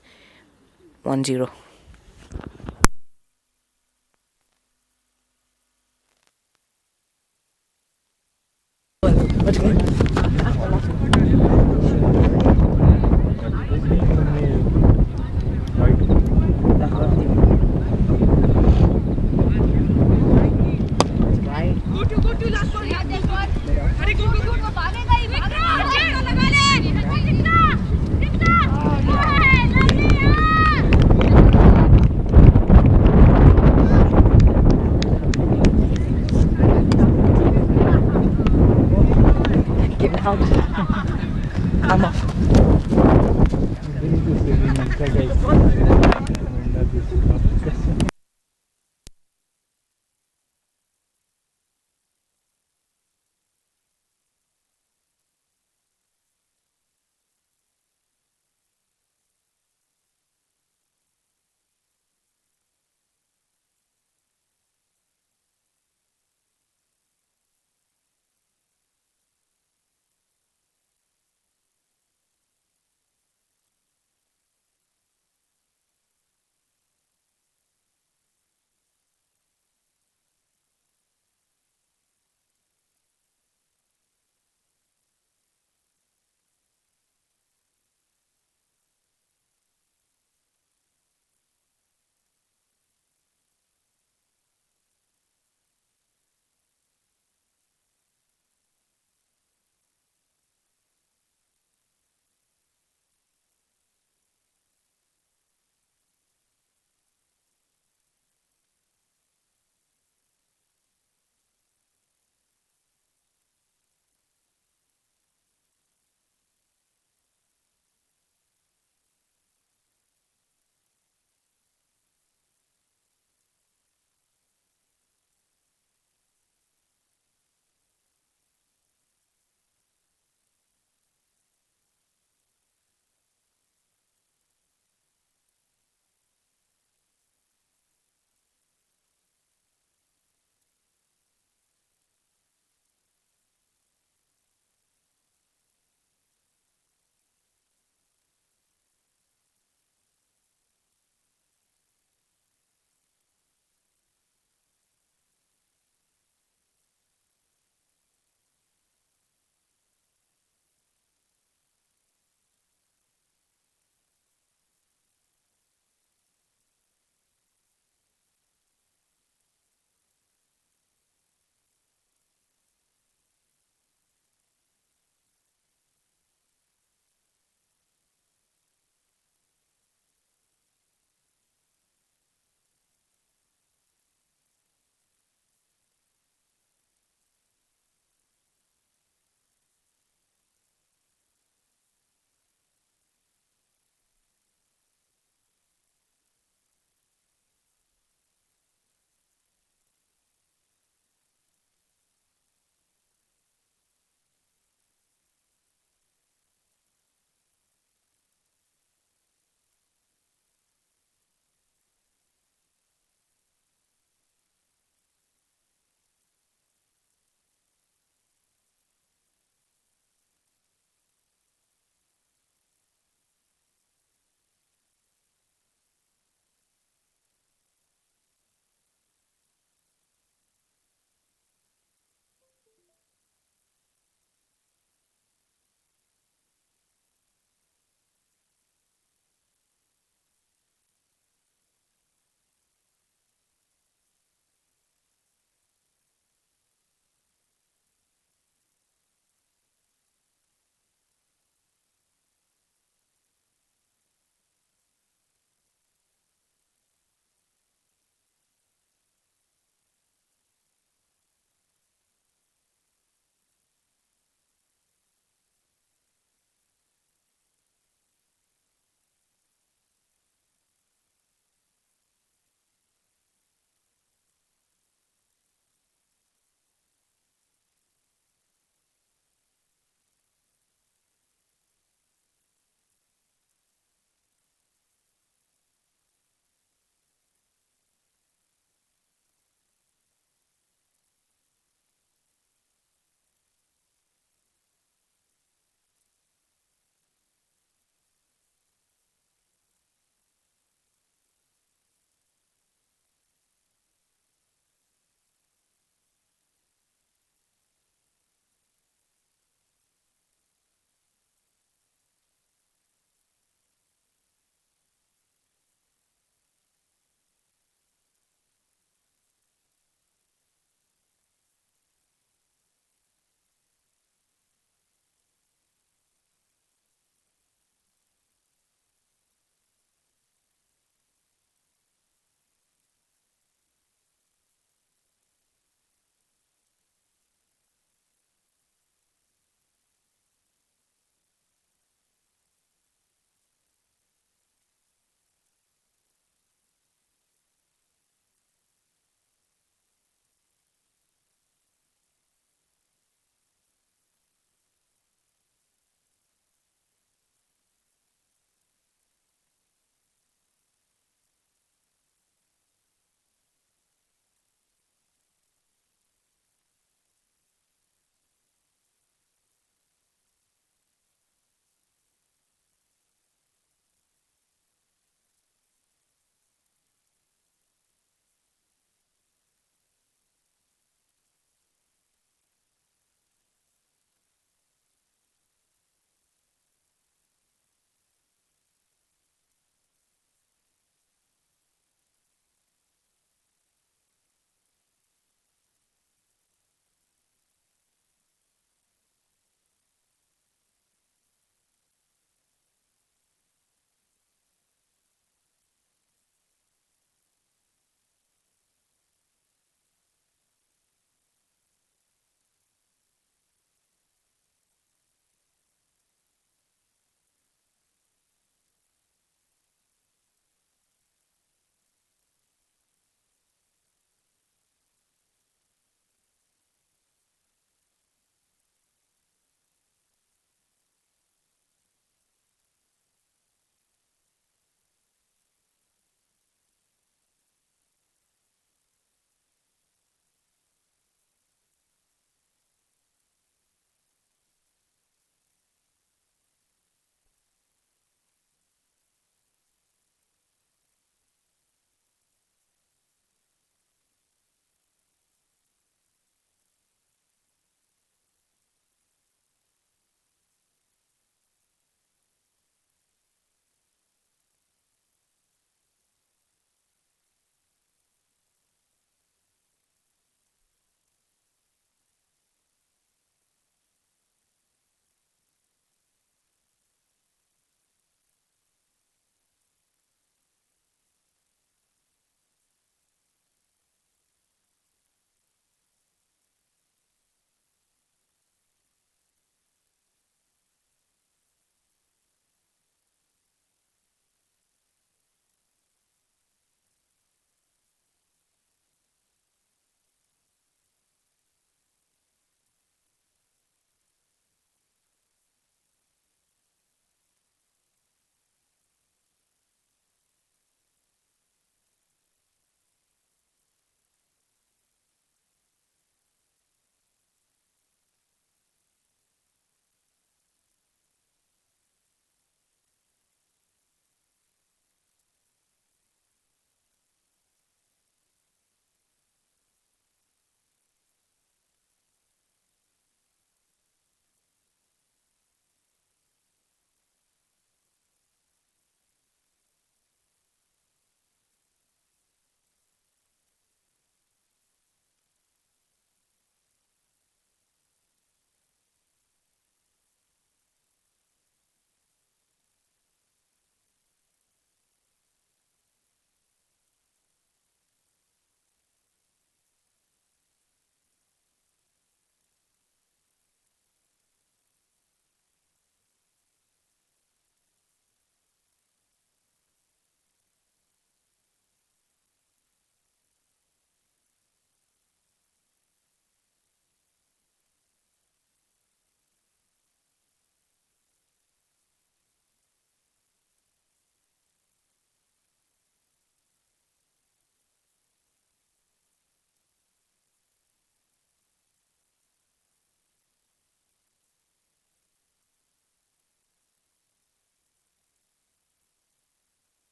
Speaker 6: Go to last one. Go.
Speaker 4: I'm off.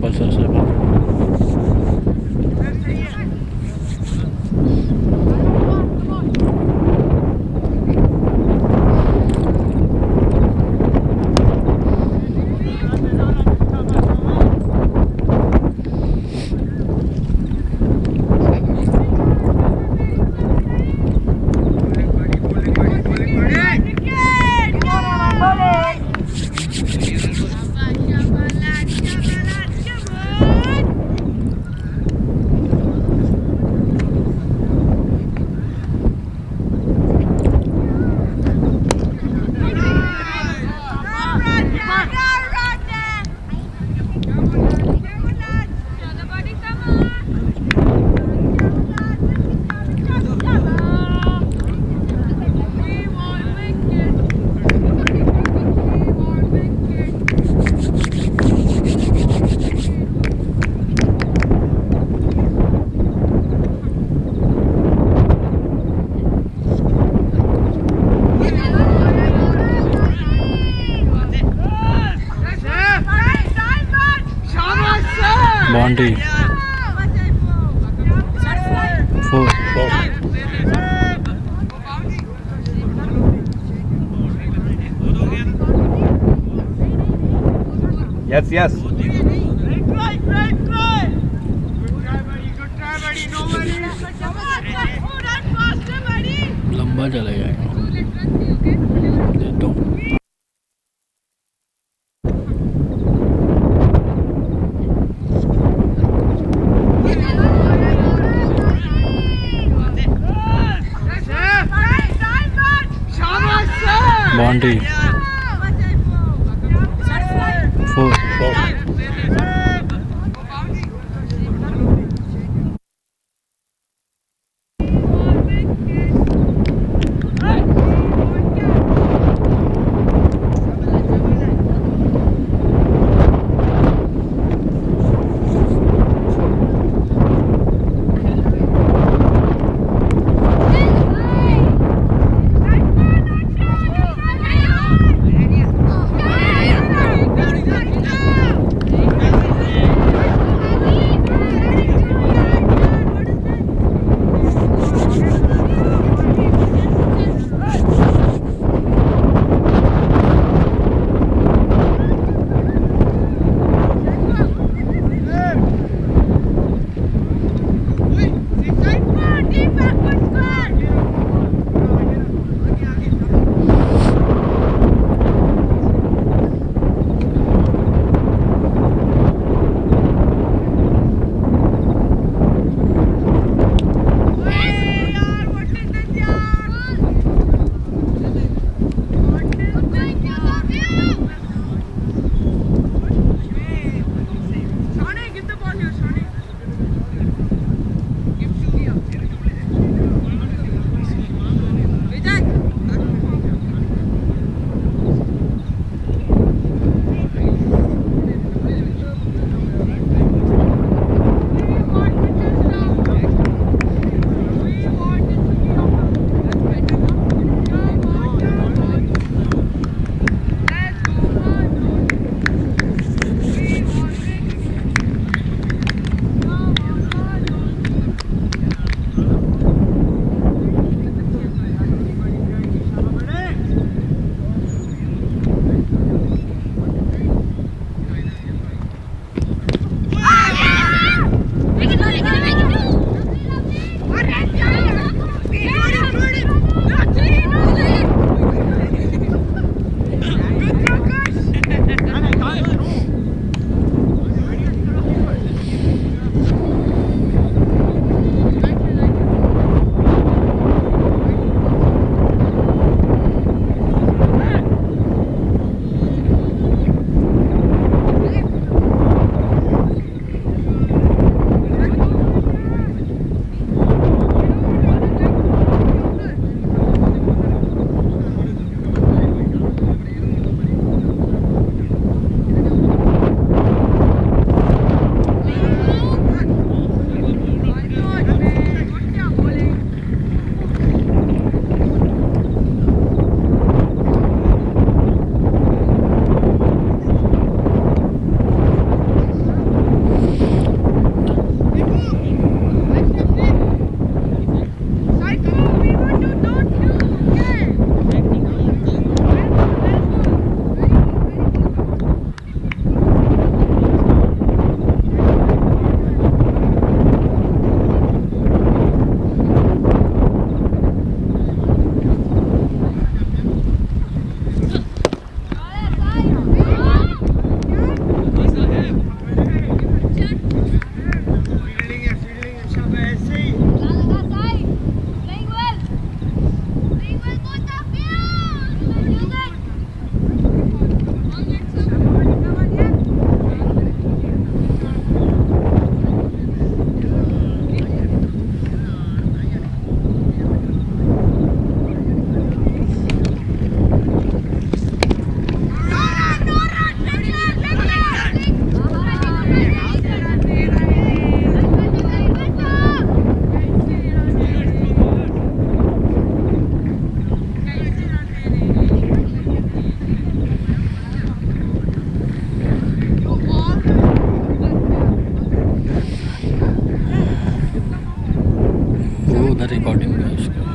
Speaker 11: Pulsar से boundary 4
Speaker 3: Yes, yes.
Speaker 11: लंबा चला जाएगा देता हूँ boundary 4
Speaker 10: Hey!
Speaker 12: Recording में उसका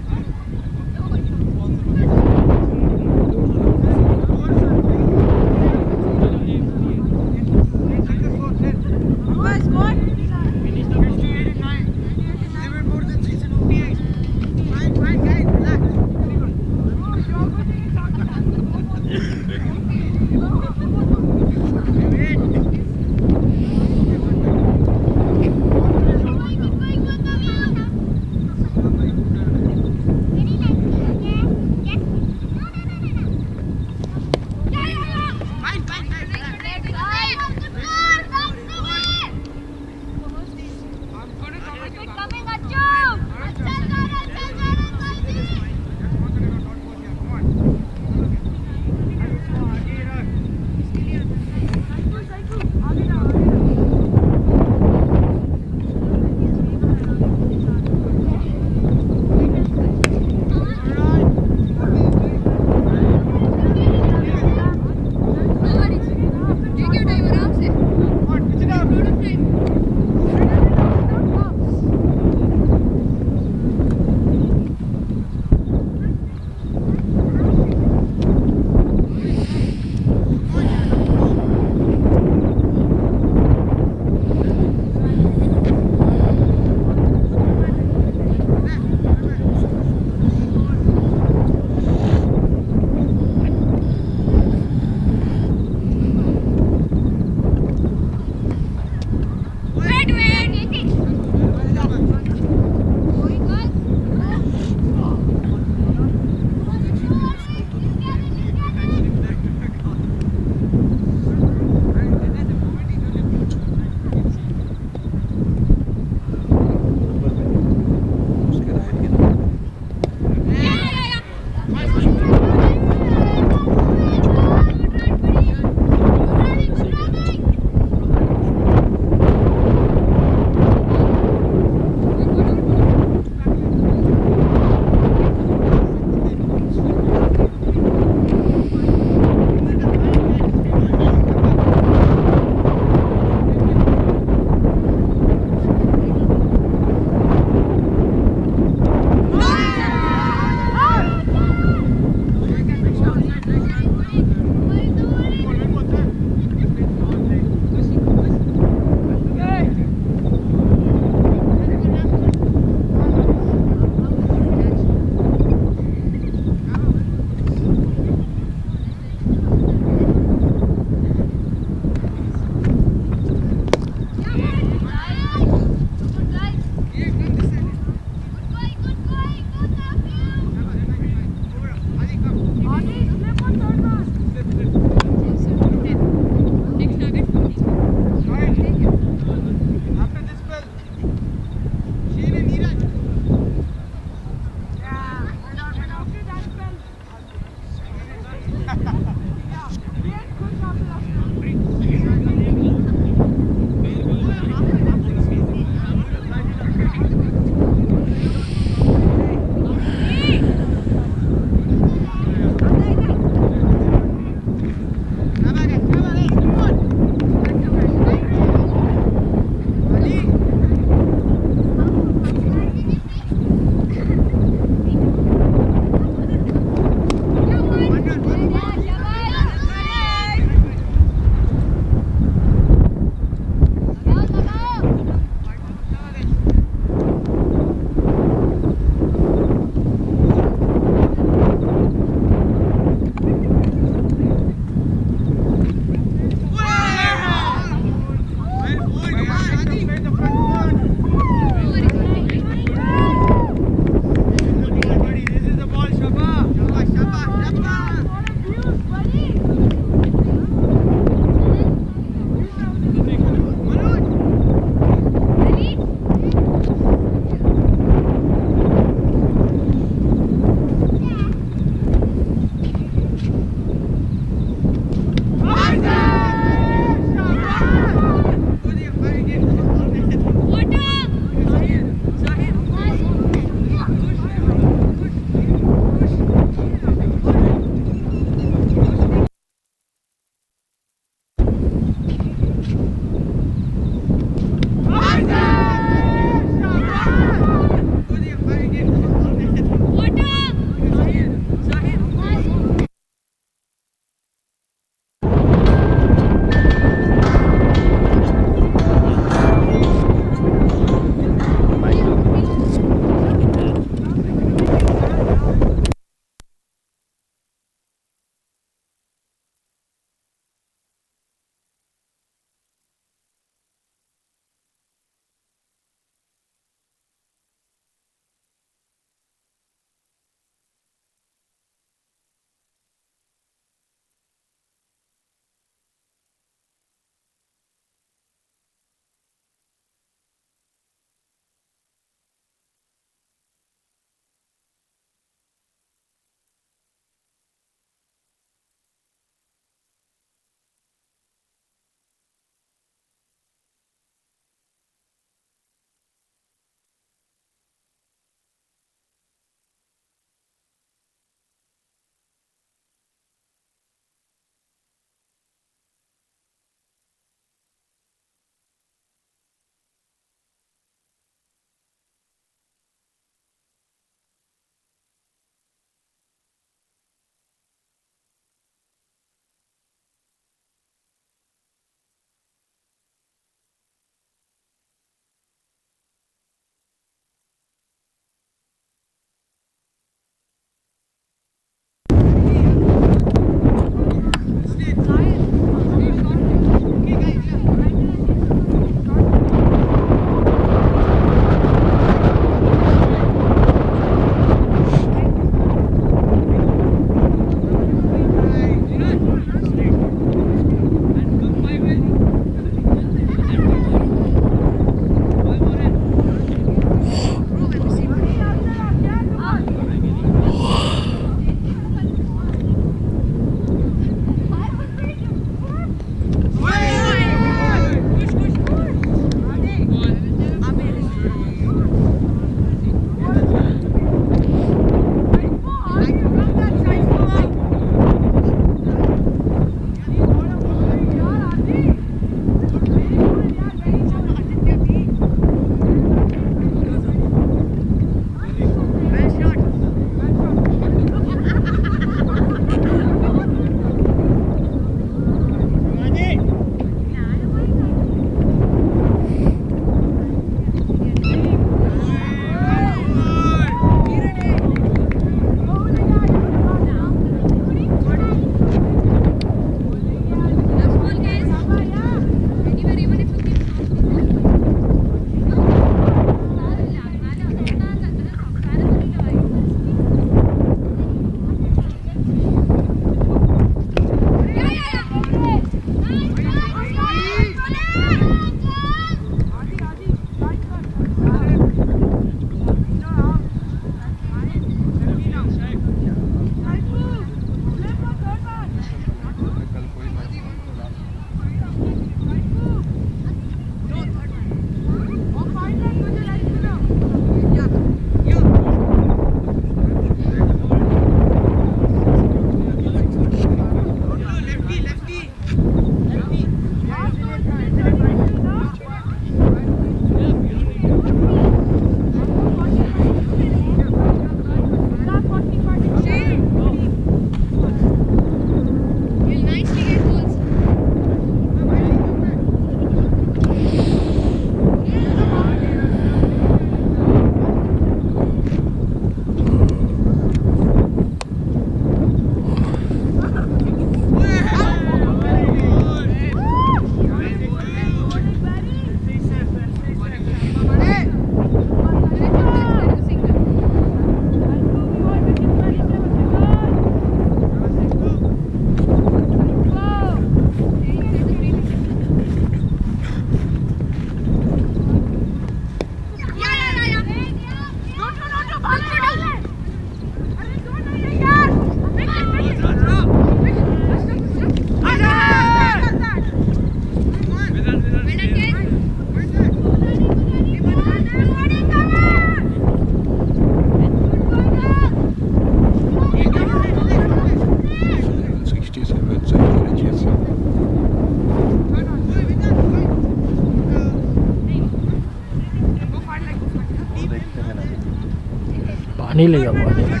Speaker 12: नहीं लगा ball.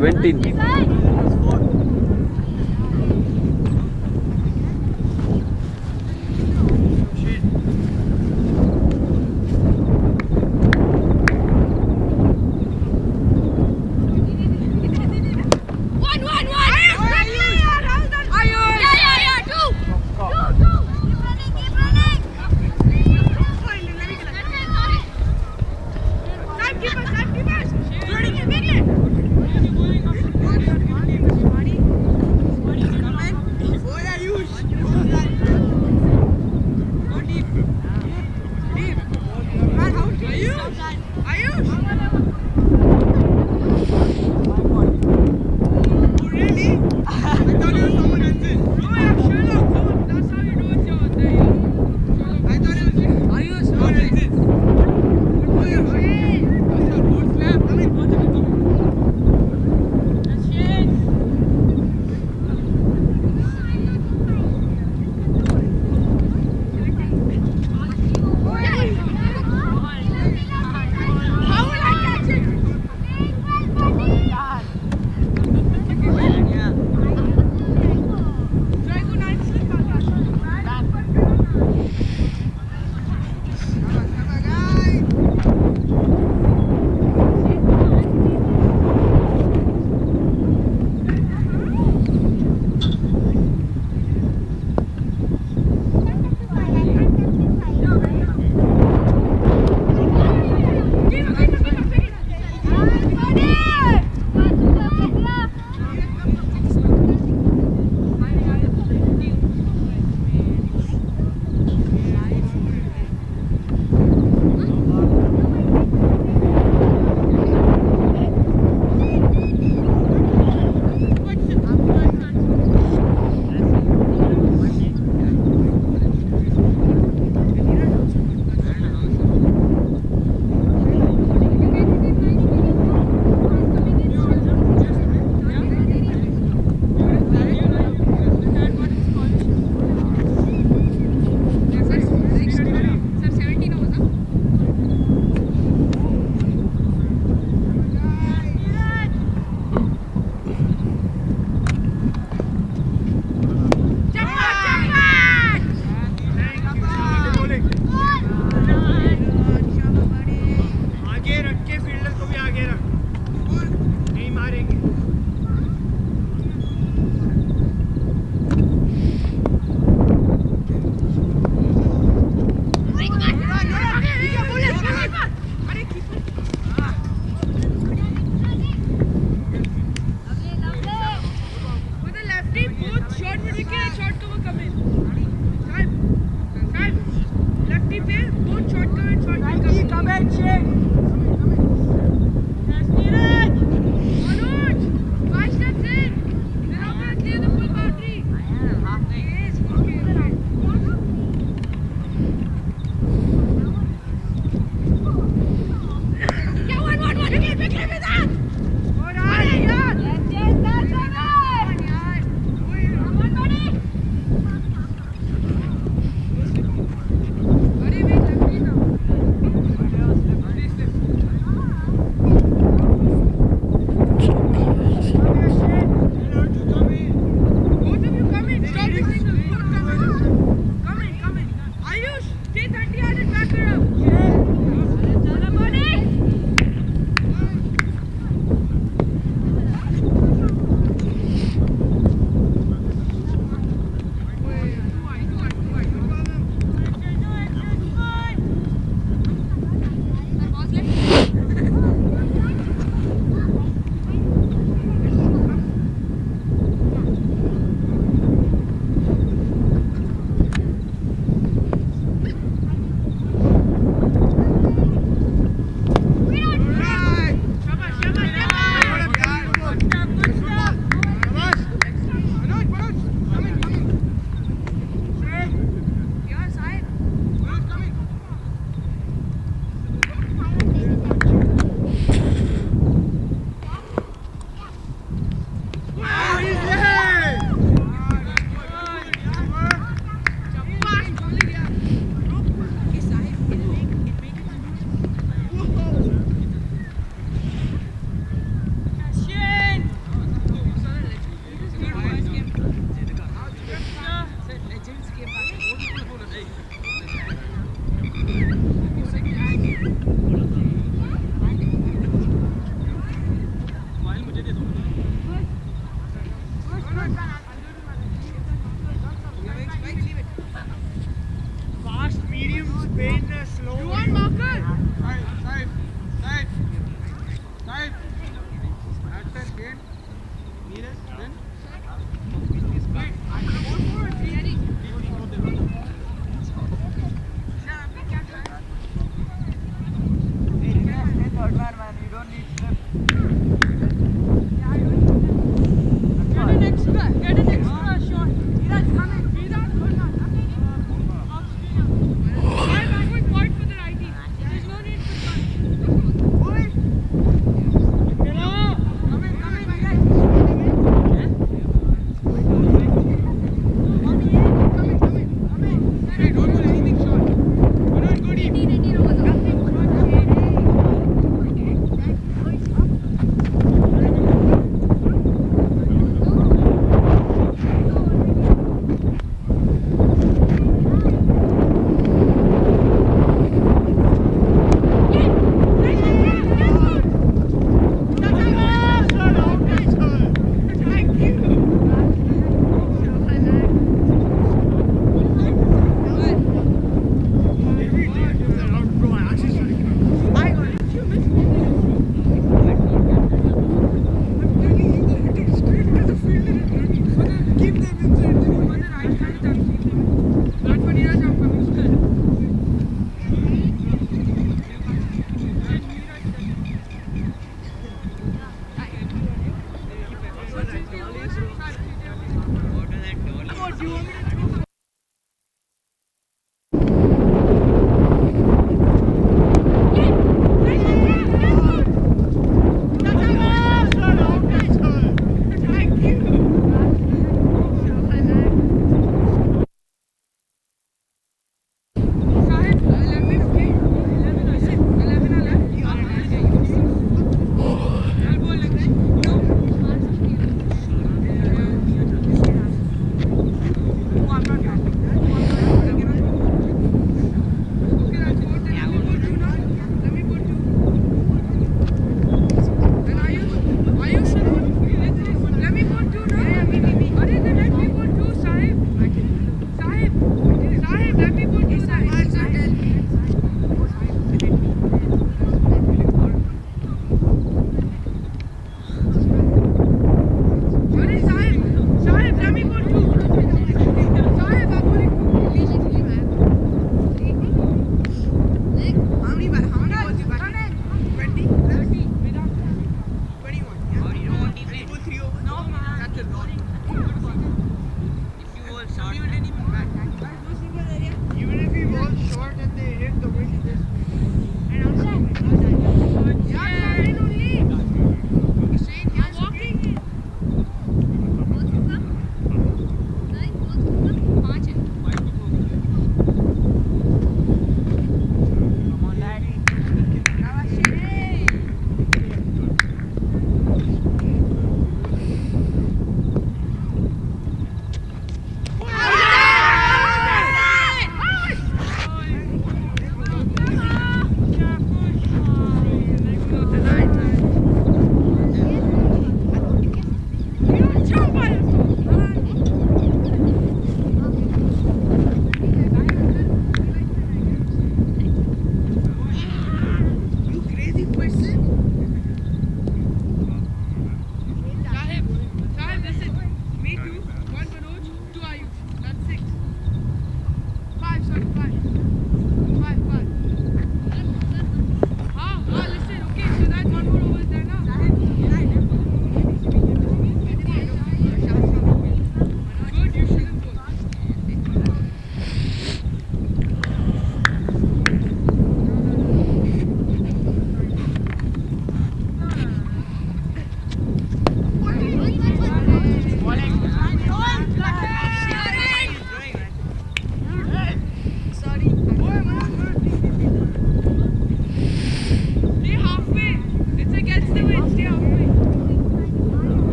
Speaker 3: 17.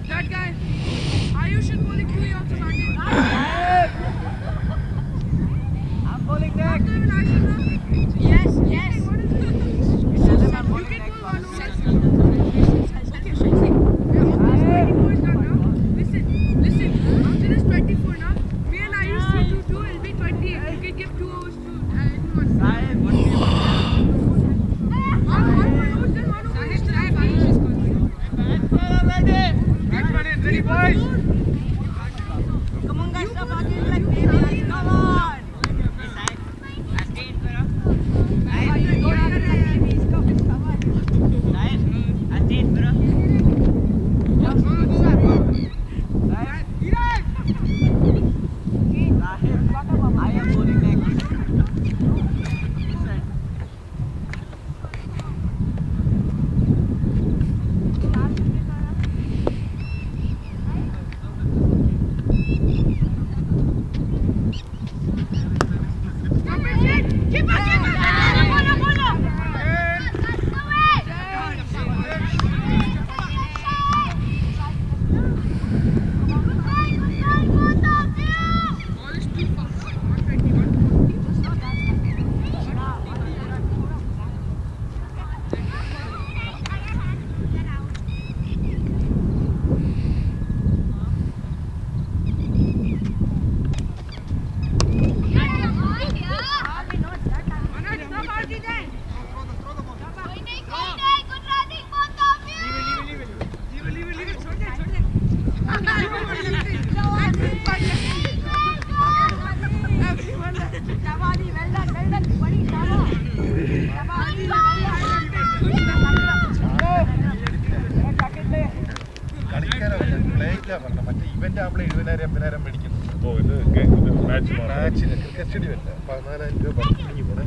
Speaker 11: That guy. Ayush is bowling to you also batted. I'm bowling next. Yes, yes. You can bowl one over. Okay, see. Yeah, 24 is done now. Listen. After this 24 now, me and Ayush do it'll be 20. You can give 2 overs to anyone. Sahib, what do you want? One over, then 1 over. Ayush is good. Get one in, ready boys? Come on guys, stop talking like babies. Come on.
Speaker 12: പതിനായിരം മേടിക്കുന്നു.
Speaker 9: ഓ ഇത് മാച്ചിന്
Speaker 12: cricket stadium അല്ല, 14,000 രൂപ പറഞ്ഞു പോണേ.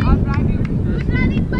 Speaker 11: I'll drive you.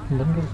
Speaker 9: बंद कर